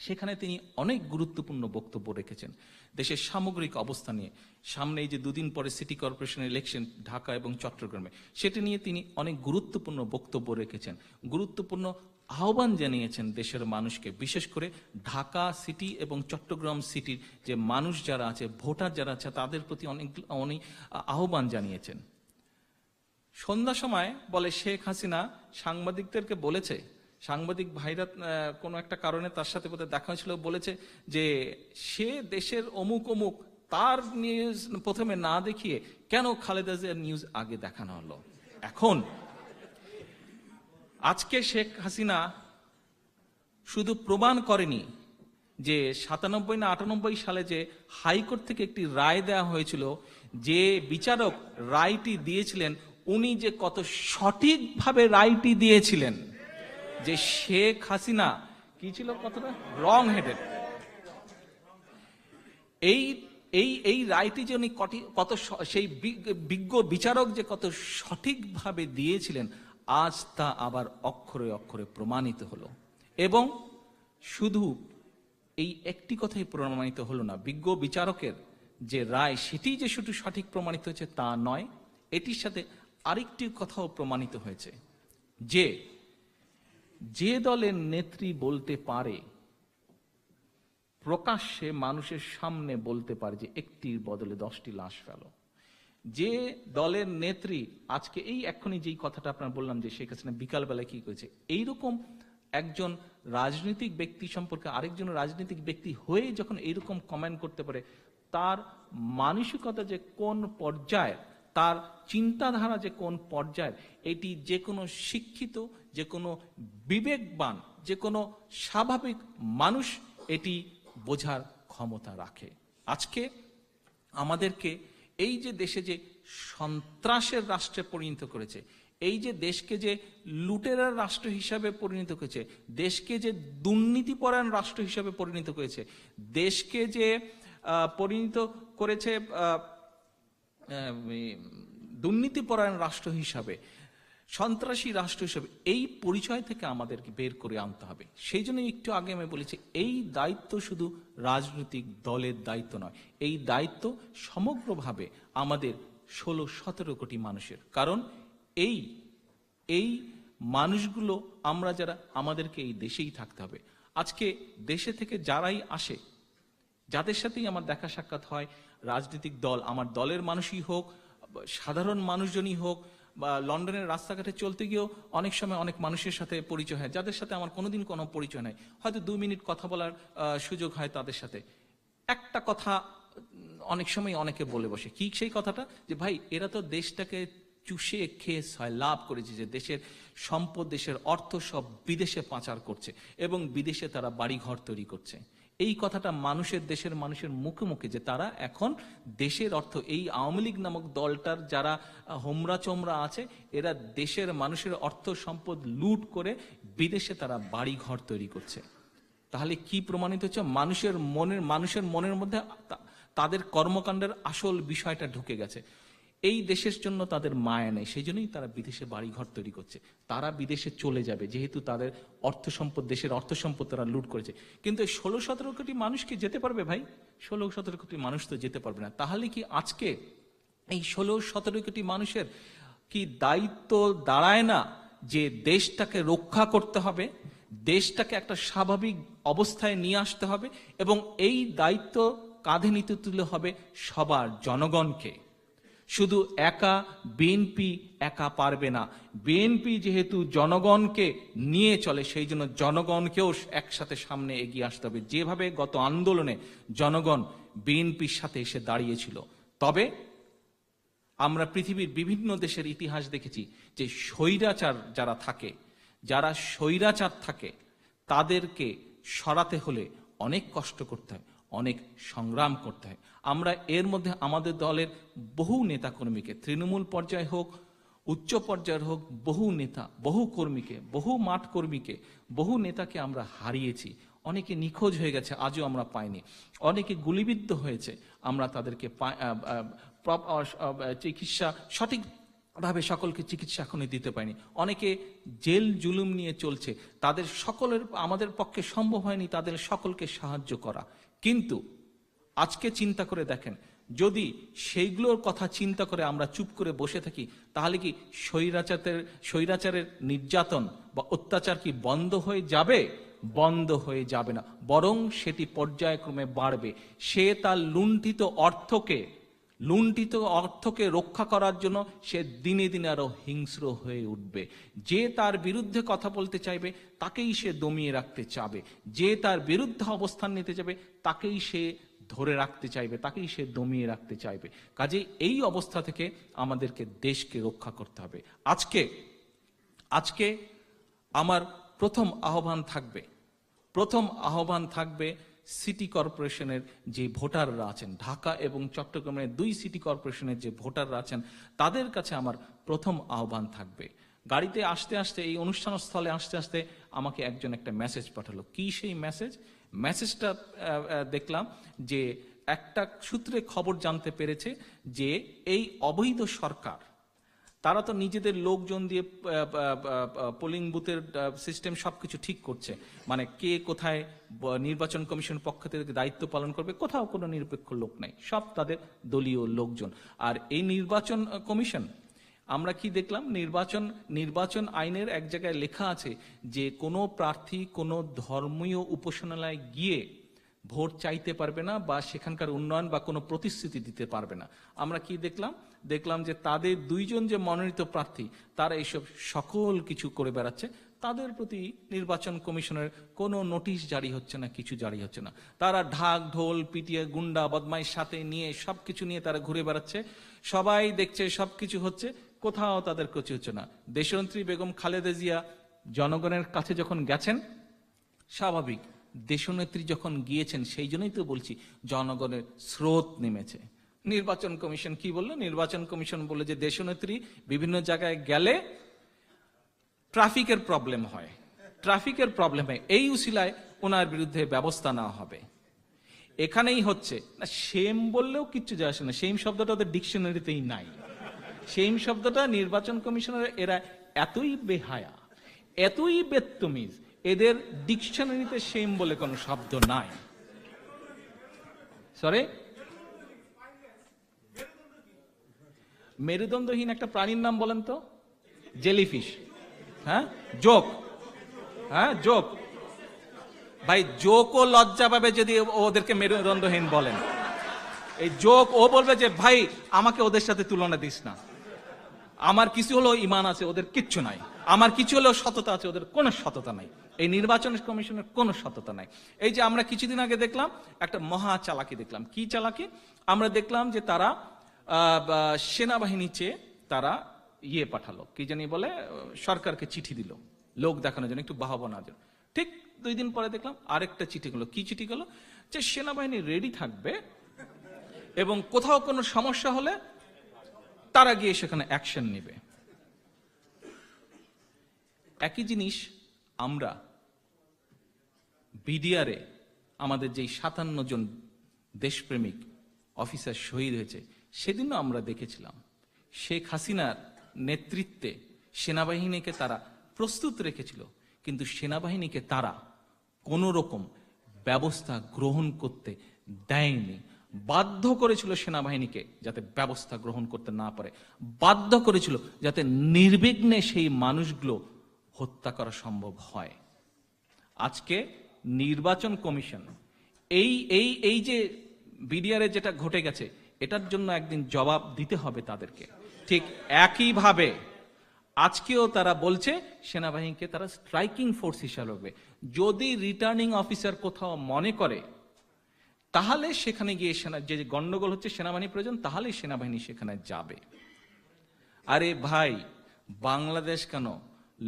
সেখানে তিনি অনেক গুরুত্বপূর্ণ বক্তব্য রেখেছেন দেশের সামগ্রিক অবস্থা নিয়ে। সামনে এই যে 2 দিন পরে সিটি কর্পোরেশনের ইলেকশন ঢাকা এবং চট্টগ্রামে, সেটা নিয়ে তিনি অনেক গুরুত্বপূর্ণ বক্তব্য রেখেছেন, গুরুত্বপূর্ণ আহ্বান জানিয়েছেন দেশের মানুষকে, বিশেষ করে ঢাকা সিটি এবং চট্টগ্রাম সিটির যে মানুষ যারা আছে, ভোটার যারা আছে, তাদের প্রতি অনেক আহ্বান জানিয়েছেন। সন্ধ্যা সময় বলে শেখ হাসিনা সাংবাদিকদেরকে বলেছে, সাংবাদিক ভাইরা কোনো একটা কারণে তার সাথে বোধহয় দেখা হয়েছিল, বলেছে যে সে দেশের অমুক তার নিউজ প্রথমে না দেখিয়ে কেন খালেদা জিয়ার নিউজ আগে দেখানো হলো। এখন আজকে শেখ হাসিনা শুধু প্রমাণ করেনি যে 97 না 98 সালে যে হাইকোর্ট থেকে একটি রায় দেওয়া হয়েছিল, যে বিচারক রায়টি দিয়েছিলেন উনি যে কত সঠিকভাবে রায়টি দিয়েছিলেন যে শেখ হাসিনা কি ছিল, কতটা রং হেডেড, এই এই এই রায়টি যে উনি কত সেই বিজ্ঞ বিচারক যে কত সঠিকভাবে দিয়েছিলেন, আজ তা আবার অক্ষরে অক্ষরে প্রমাণিত হলো। এবং শুধু এই একটি কথাই প্রমাণিত হলো না, বিজ্ঞ বিচারকের যে রায় সেটি যে শুধু সঠিক প্রমাণিত হয়েছে তা নয়, এটির সাথে আরেকটি কথাও প্রমাণিত হয়েছে যে যে দলের নেত্রী বলতে পারে, প্রকাশ্যে মানুষের সামনে বলতে পারে যে একটির বদলে 10টি লাশ ফেলো, যে দলের নেত্রী আজকে এই এক্ষুনি যেই কথাটা আপনার বললাম যে শেখ হাসিনা বিকালবেলায় কি করেছে, এইরকম একজন রাজনৈতিক ব্যক্তি সম্পর্কে আরেকজন রাজনৈতিক ব্যক্তি হয়ে যখন এইরকম কমেন্ট করতে পারে, তার মানসিকতা যে কোন পর্যায়ে, তার চিন্তাধারা যে কোন পর্যায়ের, এটি যে কোনো শিক্ষিত, যে কোনো বিবেকবান, যে কোনো স্বাভাবিক মানুষ এটি বোঝার ক্ষমতা রাখে। আজকে আমাদেরকে এই যে দেশে যে সন্ত্রাসের রাষ্ট্রে পরিণত করেছে, এই যে দেশকে যে লুটেরার রাষ্ট্র হিসাবে পরিণত করেছে, দেশকে যে দুর্নীতিপরায়ণ রাষ্ট্র হিসাবে পরিণত করেছে, দেশকে যে পরিণত করেছে দুর্নীতিপরায়ণ রাষ্ট্র হিসাবে, সন্ত্রাসী রাষ্ট্র হিসাবে, এই পরিচয় থেকে আমাদেরকে বের করে আনতে হবে। সেই জন্য একটু আগে আমি বলেছি, এই দায়িত্ব শুধু রাজনৈতিক দলের দায়িত্ব নয়, এই দায়িত্ব সমগ্রভাবে আমাদের 16-17 কোটি মানুষের। কারণ এই মানুষগুলো আমরা যারা, আমাদেরকে এই দেশেই থাকতে হবে। আজকে দেশে থেকে যারাই আসে, যাদের সাথেই আমার দেখা সাক্ষাৎ হয়, রাজনৈতিক দল, আমার দলের মানুষই হোক, সাধারণ মানুষজনই হোক, বা লন্ডনের রাস্তাঘাটে চলতে গিয়েও অনেক সময় অনেক মানুষের সাথে পরিচয় হয়, যাদের সাথে আমার কোনোদিন কোনো পরিচয় নাই, হয়তো 2 মিনিট কথা বলার সুযোগ হয় তাদের সাথে। একটা কথা অনেক সময় অনেকে বলে বসে, কি সেই কথাটা, যে ভাই এরা তো দেশটাকে চুষে খেয়ে লাভ করেছে, যে দেশের সম্পদ, দেশের অর্থ সব বিদেশে পাচার করছে এবং বিদেশে তারা বাড়িঘর তৈরি করছে। এই কথাটা দেশের মানুষের মুখে মুখে, যে তারা এখন দেশের অর্থ, এই আওয়ামী লীগ নামক দলটার যারা হোমরা চোমরা আছে, এরা দেশের মানুষের অর্থ সম্পদ লুট করে বিদেশে তারা বাড়িঘর তৈরি করছে। তাহলে কি প্রমাণিত হচ্ছে, মানুষের মনের মধ্যে তাদের কর্মকাণ্ডের আসল বিষয়টা ঢুকে গেছে। এই দেশের জন্য তাদের মায়া নেই, সেই জন্যই তারা বিদেশে বাড়িঘর তৈরি করছে। তারা বিদেশে চলে যাবে, যেহেতু তাদের অর্থ সম্পদ, দেশের অর্থ সম্পদ তারা লুট করেছে। কিন্তু 16-17 কোটি মানুষ কি যেতে পারবে ভাই? 16-17 কোটি মানুষ তো যেতে পারবে না। তাহলে কি আজকে এই 16-17 কোটি মানুষের কি দায়িত্ব দাঁড়ায় না যে দেশটাকে রক্ষা করতে হবে, দেশটাকে একটা স্বাভাবিক অবস্থায় নিয়ে আসতে হবে, এবং এই দায়িত্ব কাঁধে নিতে তুলে হবে সবার, জনগণকে। শুধু একা বিএনপি একা পারবে না। বিএনপি যেহেতু জনগণকে নিয়ে চলে, সেই জন্য জনগণকেও একসাথে সামনে এগিয়ে আসতে হবে, যেভাবে গত আন্দোলনে জনগণ বিএনপির সাথে এসে দাঁড়িয়েছিল। তবে আমরা পৃথিবীর বিভিন্ন দেশের ইতিহাস দেখেছি যে স্বৈরাচার যারা স্বৈরাচার থাকে, তাদেরকে সরাতে হলে অনেক কষ্ট করতে হয়, অনেক সংগ্রাম করতে হয়। আমরা এর মধ্যে আমাদের দলের বহু নেতাকর্মীকে, তৃণমূল পর্যায়ে হোক, উচ্চ পর্যায়ের হোক, বহু নেতা, বহু কর্মীকে, বহু মাঠ কর্মীকে, বহু নেতাকে আমরা হারিয়েছি। অনেকে নিখোঁজ হয়ে গেছে, আজও আমরা পাইনি। অনেকে গুলিবিদ্ধ হয়েছে, আমরা তাদেরকে চিকিৎসা সঠিকভাবে সকলকে চিকিৎসা এখনই দিতে পারিনি। অনেকে জেল জুলুম নিয়ে চলছে, তাদের সকলের আমাদের পক্ষে সম্ভব হয়নি তাদের সকলকে সাহায্য করা। কিন্তু আজকে চিন্তা করে দেখেন, যদি সেইগুলোর কথা চিন্তা করে আমরা চুপ করে বসে থাকি, তাহলে কি স্বৈরাচারের নির্যাতন বা অত্যাচার কি বন্ধ হয়ে যাবে? বন্ধ হয়ে যাবে না, বরং সেটি পর্যায়ক্রমে বাড়বে। সে তার লুণ্ঠিত অর্থকে রক্ষা করার জন্য সে দিনে দিনে আরো হিংস্র হয়ে উঠবে। যে তার বিরুদ্ধে কথা বলতে চাইবে তাকেই সে দমিয়ে রাখতে চাবে, যে তার বিরুদ্ধে অবস্থান নিতে যাবে তাকেই সে ধরে রাখতে চাইবে, তাকেই সে দমিয়ে রাখতে চাইবে। কাজে এই অবস্থা থেকে আমাদেরকে দেশকে রক্ষা করতে হবে। আজকে আমার প্রথম আহ্বান থাকবে সিটি কর্পোরেশনের যে ভোটাররা আছেন, ঢাকা এবং চট্টগ্রামের 2 সিটি কর্পোরেশনের যে ভোটাররা আছেন, তাদের কাছে আমার প্রথম আহ্বান থাকবে। গাড়িতে আসতে আসতে, এই অনুষ্ঠান স্থলে আসতে আসতে আমাকে একজন একটা মেসেজ পাঠালো। কি সেই মেসেজটা দেখলাম যে একটা সূত্রে খবর জানতে পেরেছে যে এই অবৈধ সরকার, তারা তো নিজেদের লোকজন দিয়ে পোলিং বুথের সিস্টেম সবকিছু ঠিক করছে, মানে কে কোথায় নির্বাচন কমিশন পক্ষ থেকে দায়িত্ব পালন করবে, কোথাও কোনো নিরপেক্ষ লোক নাই, সব তাদের দলীয় লোকজন। আর এই নির্বাচন কমিশন, আমরা কি দেখলাম, নির্বাচন আইনের এক জায়গায় লেখা আছে যে কোনো প্রার্থী কোনো ধর্মীয় উপাসনালয়ে গিয়ে ভোট চাইতে পারবে না বা সেখানকার উন্নয়ন বা কোনো প্রতিশ্রুতি দিতে পারবে না। আমরা কি দেখলাম যে তাদের দুইজন যে মনোনীত প্রার্থী, তারা এইসব সকল কিছু করে বেড়াচ্ছে, তাদের প্রতি নির্বাচন কমিশনের কোনো নোটিশ জারি হচ্ছে না, কিছু জারি হচ্ছে না। তারা ঢাক ঢোল পিটিয়ে গুন্ডা বদমাইশ সাথে নিয়ে সবকিছু নিয়ে তারা ঘুরে বেড়াচ্ছে, সবাই দেখছে সবকিছু হচ্ছে, কোথাও তাদের কিছু হচ্ছে না। দেশনেত্রী বেগম খালেদা জিয়া জনগণের কাছে যখন গেছেন, স্বাভাবিক, দেশনেত্রী যখন গিয়েছেন, সেই জন্যই তো বলছি জনগণের স্রোত নেমেছে। নির্বাচন কমিশন কি বললো? নির্বাচন কমিশন বললো যে দেশনেত্রী বিভিন্ন জায়গায় গেলে ট্রাফিকের প্রবলেম হয়, এই উসিলায় ওনার বিরুদ্ধে ব্যবস্থা নেওয়া হবে। এখানেই হচ্ছে না, সেম বললেও কিচ্ছু যায় আসে না, সেম শব্দটা ওদের ডিকশনারিতেই নাই। সেম শব্দটা নির্বাচন কমিশনের, এরা এতই বেহায়া, এতই বেত্তমিজ, এদের ডিকশনারিতে সেম বলে কোনো শব্দ নাই। সরি, মেরুদণ্ডহীন একটা প্রাণীর নাম বলেন তো? জেলিফিশ। হ্যাঁ, জোক। ভাই, জোকও লজ্জা পাবে যদি ওদেরকে মেরুদণ্ডহীন বলেন। এই জোক, ও বলবে যে ভাই আমাকে ওদের সাথে তুলনা দিস না, আমার কিছু হলো ইমান আছে, ওদের কিচ্ছু নাই, আমার কিছু হলেও সততা আছে, ওদের কোনো সততা নাই। এই নির্বাচন কমিশনের কোনো সততা নাই। এই যে আমরা কিছুদিন আগে দেখলাম একটা মহা চালাকি দেখলাম। কি চালাকি? আমরা দেখলাম যে তারা সেনাবাহিনী চেয়ে তারা পাঠালো, কি জানি বলে, সরকারকে চিঠি দিল লোক দেখানোর জন্য, একটু বাহবানোর জন্য। ঠিক 2 দিন পরে দেখলাম আরেকটা চিঠি গেল। কি চিঠি গেল? যে সেনাবাহিনী রেডি থাকবে এবং কোথাও কোনো সমস্যা হলে তারা গিয়ে সেখানে অ্যাকশন নেবে। একই জিনিস আমরা বিডিআরে আমাদের যেই 57 জন দেশপ্রেমিক অফিসার শহীদ হয়েছে, সেদিনও আমরা দেখেছিলাম শেখ হাসিনার নেতৃত্বে সেনাবাহিনীকে তারা প্রস্তুত রেখেছিল, কিন্তু সেনাবাহিনীকে তারা কোনো রকম ব্যবস্থা গ্রহণ করতে দেয়নি। বাধ্য করেছিল সেনাবাহিনীকে যাতে ব্যবস্থা গ্রহণ করতে না পারে, বাধ্য করেছিল যাতে নির্বিঘ্নে সেই মানুষগুলো হত্যা করা সম্ভব হয়। আজকে নির্বাচন কমিশন এই যে বিডিআরে যেটা ঘটে গেছে, এটার জন্য একদিন জবাব দিতে হবে তাদেরকে। ঠিক একইভাবে আজকেও তারা বলছে সেনাবাহিনীকে তারা স্ট্রাইকিং ফোর্স হিসাবে, যদি রিটার্নিং অফিসার কোথাও মনে করে তাহলে সেখানে গিয়ে যে গন্ডগোল হচ্ছে সেনাবাহিনী প্রয়োজন, তাহলে সেনাবাহিনী সেখানে যাবে। আরে ভাই, বাংলাদেশ কেন,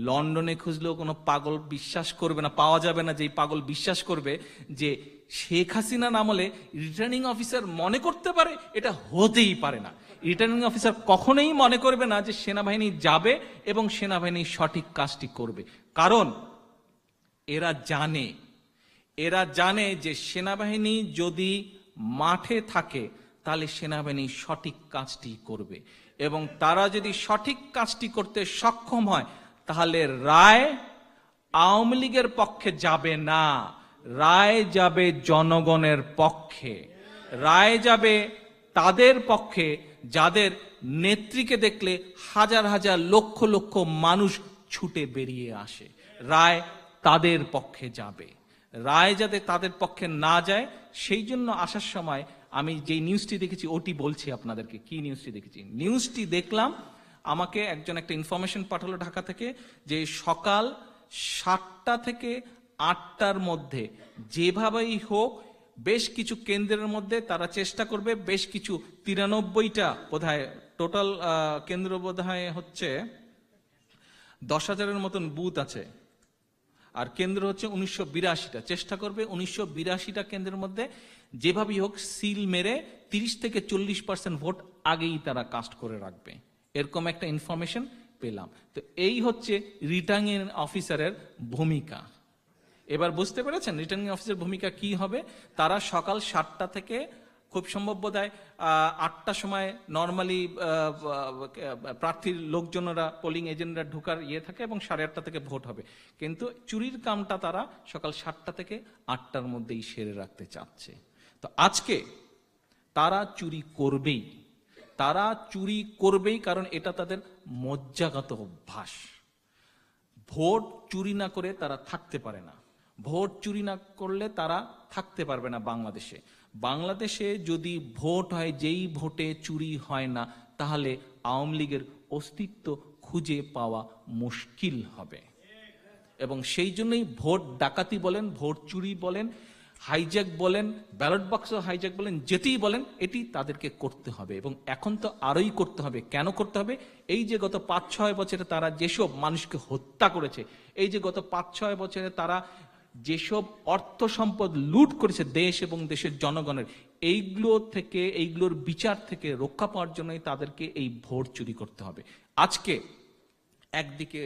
লন্ডনে খুঁজলেও কোনো পাগল বিশ্বাস করবে না, পাওয়া যাবে না যে পাগল বিশ্বাস করবে যে শেখ হাসিনা আমলে রিটার্নিং অফিসার মনে করতে পারে। এটা হতেই পারে না। রিটার্নিং অফিসার কখনোই মনে করবে না যে সেনাবাহিনী যাবে এবং সেনাবাহিনী সঠিক কাজটি করবে, কারণ এরা জানে যে সেনাবাহিনী যদি মাঠে থাকে তাহলে সেনাবাহিনী সঠিক কাজটি করবে, এবং তারা যদি সঠিক কাজটি করতে সক্ষম হয় তাহলে রায় আওয়ামী লীগের পক্ষে যাবে না, রায় যাবে জনগণের পক্ষে, রায় যাবে তাদের পক্ষে যাদের নেত্রীকে দেখলে হাজার হাজার লক্ষ লক্ষ মানুষ ছুটে বেরিয়ে আসে। রায় তাদের পক্ষে যাবে। রায় যাতে তাদের পক্ষে না যায়, সেই জন্য আসার সময় আমি যে নিউজটি দেখেছি ওটি বলছি আপনাদেরকে। কি নিউজটি দেখেছি? নিউজটি দেখলাম, আমাকে একজন একটা ইনফরমেশন পাঠালো ঢাকা থেকে, যে সকাল 7টা থেকে 8টার মধ্যে যেভাবেই হোক বেশ কিছু কেন্দ্রের মধ্যে তারা চেষ্টা করবে, বেশ কিছু 93টা বোধহয় টোটাল কেন্দ্র বোধহয় হচ্ছে 10,000-এর মতন বুথ আছে, আর কেন্দ্র হচ্ছে 1982টা। চেষ্টা করবে 1982টা কেন্দ্রের মধ্যে যেভাবেই হোক সিল মেরে 30 থেকে 40% ভোট আগেই তারা কাস্ট করে রাখবে। এরকম একটা ইনফরমেশন পেলাম। তো এই হচ্ছে রিটার্নিং অফিসারের ভূমিকা। এবার বুঝতে পেরেছেন রিটার্নিং অফিসারের ভূমিকা কি হবে? তারা সকাল 7টা থেকে খুব সম্ভব বোধহয় 8টার সময় নর্মালি প্রার্থীর লোকজনেরা পোলিং এজেন্টরা ঢোকার থাকে এবং 8:30 থেকে ভোট হবে, কিন্তু চুরির কামটা তারা সকাল 7টা থেকে 8টার মধ্যেই সেরে রাখতে চাচ্ছে। তো আজকে তারা চুরি করবেই, তারা চুরি করবেই, কারণ এটা তাদের মজ্জাগত অভ্যাস। ভোট চুরি না করে তারা থাকতে পারে না, ভোট চুরি না করলে তারা থাকতে পারবে না বাংলাদেশে। বাংলাদেশে যদি ভোট হয়, যেই ভোটে চুরি হয় না, তাহলে আওয়ামী লীগের অস্তিত্ব খুঁজে পাওয়া মুশকিল হবে। এবং সেই জন্যই ভোট ডাকাতি বলেন, ভোট চুরি বলেন, হাইজ্যাক বলেন, ব্যালট বাক্স হাইজ্যাক বলেন, যেতেই বলেন, এটি তাদেরকে করতে হবে। এবং এখন তো আরোই করতে হবে। কেন করতে হবে? এই যে গত 5-6 বছরে তারা যেসব মানুষকে হত্যা করেছে, এই যে গত 5-6 বছরে তারা যেসব অর্থ সম্পদ লুট করেছে দেশ এবং দেশের জনগণের, এইগুলোর বিচার থেকে রক্ষা পাওয়ার জন্যই তাদেরকে এই ভোট চুরি করতে হবে। আজকে একদিকে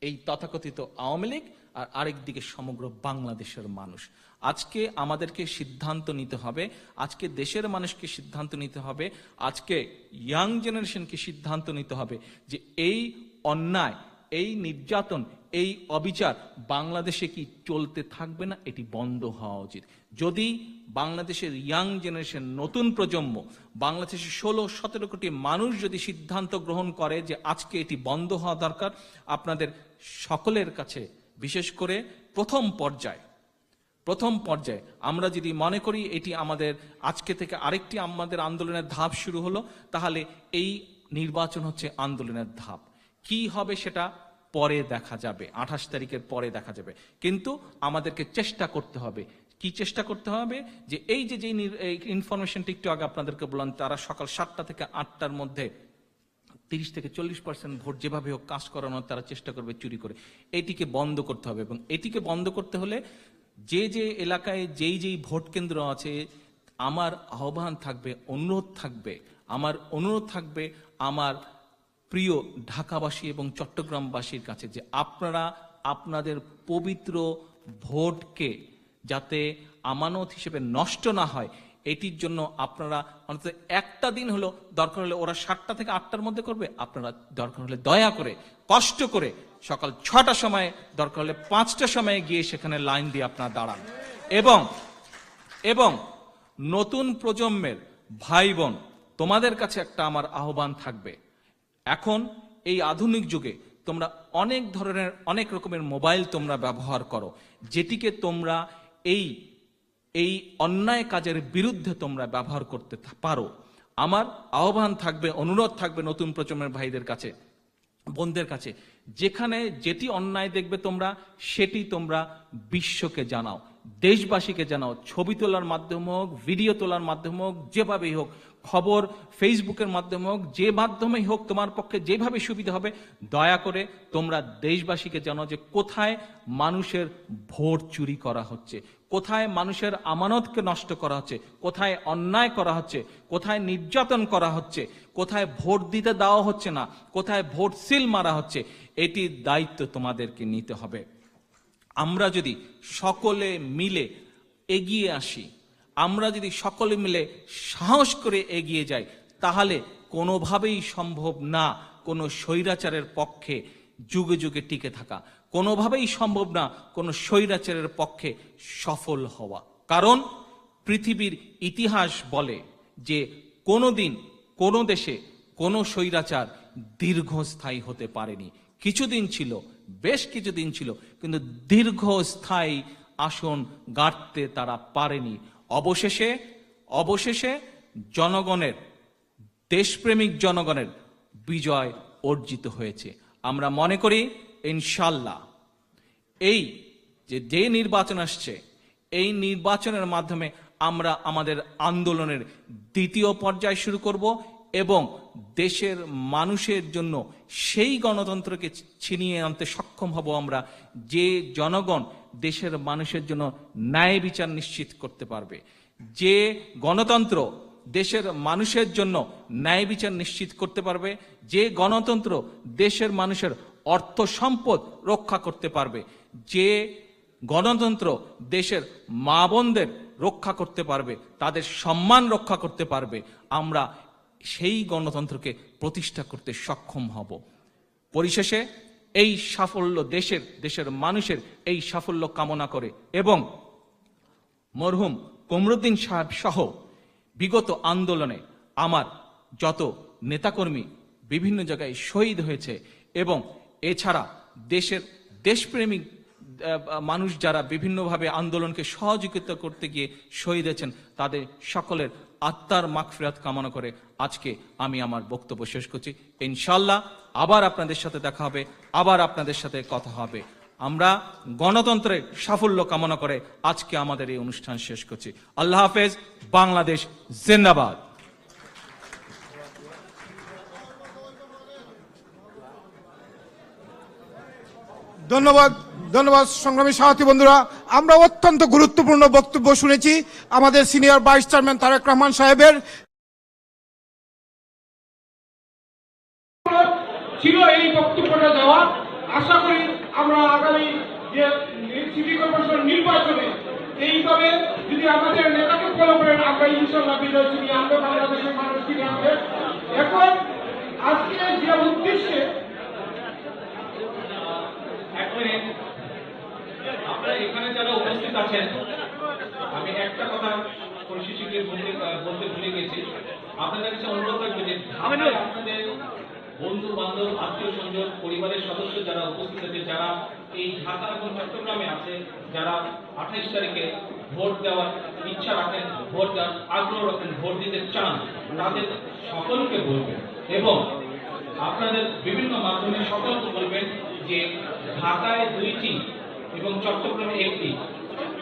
এই তথাকথিত আওয়ামী লীগ, আর আরেকদিকে সমগ্র বাংলাদেশের মানুষ। আজকে আমাদেরকে সিদ্ধান্ত নিতে হবে, আজকে দেশের মানুষকে সিদ্ধান্ত নিতে হবে, আজকে ইয়াং জেনারেশনকে সিদ্ধান্ত নিতে হবে যে এই অন্যায়, এই নির্যাতন, এই অবিচার বাংলাদেশে কি চলতে থাকবে না, এটি বন্ধ হওয়া উচিত। যদি বাংলাদেশের ইয়াং জেনারেশন, নতুন প্রজন্ম, বাংলাদেশের 16-17 কোটি মানুষ যদি সিদ্ধান্ত গ্রহণ করে যে আজকে এটি বন্ধ হওয়া দরকার, আপনাদের সকলের কাছে, বিশেষ করে প্রথম পর্যায়ে আমরা যদি মনে করি এটি আমাদের আজকে থেকে আরেকটি আমাদের আন্দোলনের ধাপ শুরু হলো, তাহলে এই নির্বাচন হচ্ছে আন্দোলনের ধাপ। কি হবে সেটা পরে দেখা যাবে, 28 তারিখের পরে দেখা যাবে। কিন্তু আমাদেরকে চেষ্টা করতে হবে। কি চেষ্টা করতে হবে? যে এই যে ইনফরমেশনটা একটু আগে আপনাদেরকে বললাম, তারা সকাল 7টা থেকে 8টার মধ্যে 30-40% ভোট যেভাবে হোক কাজ করানোর তারা চেষ্টা করবে চুরি করে। এটিকে বন্ধ করতে হবে। এবং এটিকে বন্ধ করতে হলে যে যে এলাকায় যেই ভোট কেন্দ্র আছে, আমার আহ্বান থাকবে, অনুরোধ থাকবে আমার প্রিয় ঢাকাবাসী এবং চট্টগ্রামবাসীর কাছে, যে আপনারা আপনাদের পবিত্র ভোটকে যাতে আমানত হিসেবে নষ্ট না হয়, এটির জন্য আপনারা অন্তত একটা দিন হলো, দরকার হলে ওরা 7টা থেকে 8টার মধ্যে করবে, আপনারা দরকার হলে দয়া করে কষ্ট করে সকাল 6টার সময়, দরকার হলে 5টার সময় গিয়ে সেখানে লাইন দিয়ে আপনারা দাঁড়ান। এবং নতুন প্রজন্মের ভাই বোন, তোমাদের কাছে একটা আমার আহ্বান থাকবে, এখন এই আধুনিক যুগে তোমরা অনেক রকমের মোবাইল তোমরা ব্যবহার করো, যেটিকে তোমরা এই অন্যায় কাজের বিরুদ্ধে তোমরা ব্যবহার করতে পারো। আমার আহ্বান থাকবে, অনুরোধ থাকবে নতুন প্রজন্মের ভাইদের কাছে, বোনদের কাছে, যেখানে যেটি অন্যায় দেখবে তোমরা, সেটি তোমরা বিশ্বকে জানাও, দেশবাসীকে জানাও। ছবি তোলার মাধ্যমে হোক, ভিডিও তোলার মাধ্যমে হোক, যেভাবেই হোক, খবর ফেসবুকের মাধ্যমে হোক, যে মাধ্যমেই হোক, তোমার পক্ষে যেভাবে সুবিধা হবে, দয়া করে তোমরা দেশবাসীকে জানাও যে কোথায় মানুষের ভোট চুরি করা হচ্ছে, কোথায় মানুষের আমানতকে নষ্ট করা হচ্ছে, কোথায় অন্যায় করা হচ্ছে, কোথায় নির্যাতন করা হচ্ছে, কোথায় ভোট দিতে দেওয়া হচ্ছে না, কোথায় ভোট সিল মারা হচ্ছে। এটির দায়িত্ব তোমাদেরকে নিতে হবে। আমরা যদি সকলে মিলে এগিয়ে আসি, আমরা যদি সকলে মিলে সাহস করে এগিয়ে যাই, তাহলে কোনোভাবেই সম্ভব না কোনো স্বৈরাচারের পক্ষে যুগে যুগে টিকে থাকা, কোনোভাবেই সম্ভব না কোনো স্বৈরাচারের পক্ষে সফল হওয়া। কারণ পৃথিবীর ইতিহাস বলে যে কোনোদিন কোনো দেশে কোনো স্বৈরাচার দীর্ঘস্থায়ী হতে পারেনি। কিছুদিন ছিল, বেশ কিছুদিন ছিল, কিন্তু দীর্ঘস্থায়ী আসন গাঁটতে তারা পারেনি। অবশেষে জনগণের, দেশপ্রেমিক জনগণের বিজয় অর্জিত হয়েছে। আমরা মনে করি ইনশাল্লাহ এই যে নির্বাচন আসছে, এই নির্বাচনের মাধ্যমে আমরা আমাদের আন্দোলনের দ্বিতীয় পর্যায় শুরু করব এবং দেশের মানুষের জন্য সেই গণতন্ত্রকে ছিনিয়ে আনতে সক্ষম হব আমরা, যে জনগণ দেশের মানুষের জন্য ন্যায় বিচার নিশ্চিত করতে পারবে, যে গণতন্ত্র দেশের মানুষের জন্য ন্যায় বিচার নিশ্চিত করতে পারবে, যে গণতন্ত্র দেশের মানুষের অর্থ সম্পদ রক্ষা করতে পারবে, যে গণতন্ত্র দেশের মা বোনদের রক্ষা করতে পারবে, তাদের সম্মান রক্ষা করতে পারবে, আমরা সেই গণতন্ত্রকে প্রতিষ্ঠা করতে সক্ষম হব। পরিশেষে এই সাফল্য দেশের মানুষের এই সাফল্য কামনা করে এবং মরহুম কমরুদ্দিন সাহেব সহ বিগত আন্দোলনে আমার যত নেতাকর্মী বিভিন্ন জায়গায় শহীদ হয়েছে এবং এছাড়া দেশপ্রেমিক মানুষ যারা বিভিন্নভাবে আন্দোলনকে সহযোগিতা করতে গিয়ে শহীদ হয়েছেন, তাদের সকলের আত্মার মাগফিরাত কামনা করে আজকে আমি আমার বক্তব্য শেষ করছি। ইনশাআল্লাহ আবার আপনাদের সাথে দেখা হবে, আবার আপনাদের সাথে কথা হবে। আমরা গণতন্ত্রের সাফল্য কামনা করে আজকে আমাদের এই অনুষ্ঠান শেষ করছি। আল্লাহ হাফেজ। বাংলাদেশ জিন্দাবাদ। ধন্যবাদ ধন্যবাদ সংগ্রামী সাথী বন্ধুরা, আমরা অত্যন্ত গুরুত্বপূর্ণ বক্তব্য শুনেছি আমাদের senior vice chairman Tarique Rahman সাহেবের। ছিল এই বক্তব্যটা দেওয়া। আশা করি আমরা আগামী যে সিটি কর্পোরেশন নির্বাচনে এইভাবে যদি আমাদের নেতাকে ফলো করেন, আমরা ইনশাল্লাহ বিজয় ছিনিয়ে আনবো, বাংলাদেশের মানুষ কিনে আনবে। এখন আজকে যে উদ্দেশ্যে আপনারা এখানে যারা উপস্থিত আছেন, আমি একটা কথা পরিশেষে বলতে ভুলে গেছি। আপনাদের কাছে অনুরোধ থাকবে যে আপনাদের বন্ধু বান্ধব, আত্মীয় স্বজন, পরিবারের সদস্য যারা উপস্থিত আছে, যারা এই ঢাকা এবং চট্টগ্রামে আছে, যারা 28 তারিখে ভোট দেওয়ার ইচ্ছা রাখেন, ভোট দেওয়ার আগ্রহ রাখেন, ভোট দিতে চান, তাদের সকলকে বলবেন এবং আপনাদের বিভিন্ন মাধ্যমে সকলকে বলবেন যে ঢাকায় 2টি এবং চট্টগ্রামে 1টি,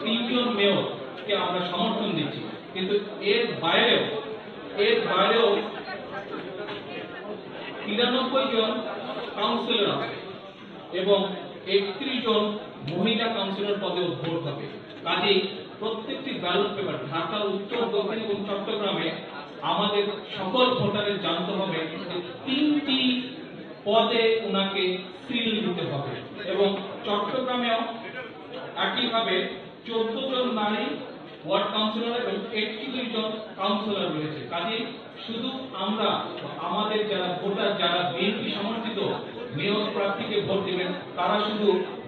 3জন মেয়রকে আমরা সমর্থন দিচ্ছি। কিন্তু এর বাইরেও 93 জন কাউন্সিলর আছে এবং 31 জন মহিলা কাউন্সিলর পদেও ভোট হবে। কাজেই প্রত্যেকটি ব্যালট পেপার ঢাকা, উত্তর, দক্ষিণ এবং চট্টগ্রামে আমাদের সকল ভোটারের জানতে হবে যে 3টি পদে ওনাকে সিল দিতে হবে এবং চট্টগ্রামেও একইভাবে 14 জন নারী ওয়ার্ড কাউন্সিলর এবং 81 জন কাউন্সিলর রয়েছে। কাজে শুধু আমরা আমাদের যারা ভোটার, যারা বিএনপি সমর্থিত মেয়র প্রার্থীকে ভোট দিবেন, তারা শুধু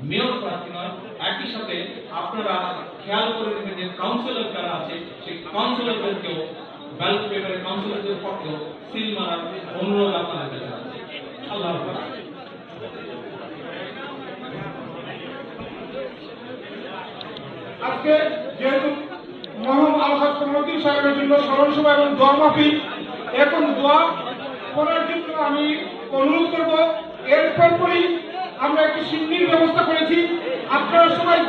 মেয়র প্রার্থী নয়, একই সাথে আপনারা খেয়াল করে নেবেন যে কাউন্সিলর যারা আছে সেই কাউন্সিলরদেরকেও ব্যালট পেপারে কাউন্সিলরদের পক্ষেও সিল মারার অনুরোধ আপনাদের কাছে আছে। আল্লাহ হাফেজ। আজকে যেহেতু মরহুম আলহাজ কমরুদ্দিন সাহেবের জন্য স্মরণ সভা এবং দোয়া মাহফিল, এখন দোয়া করার জন্য আমি অনুরোধ করব। এরপরই আমরা একটি সিন্নির ব্যবস্থা করেছি, আপনারা সবাই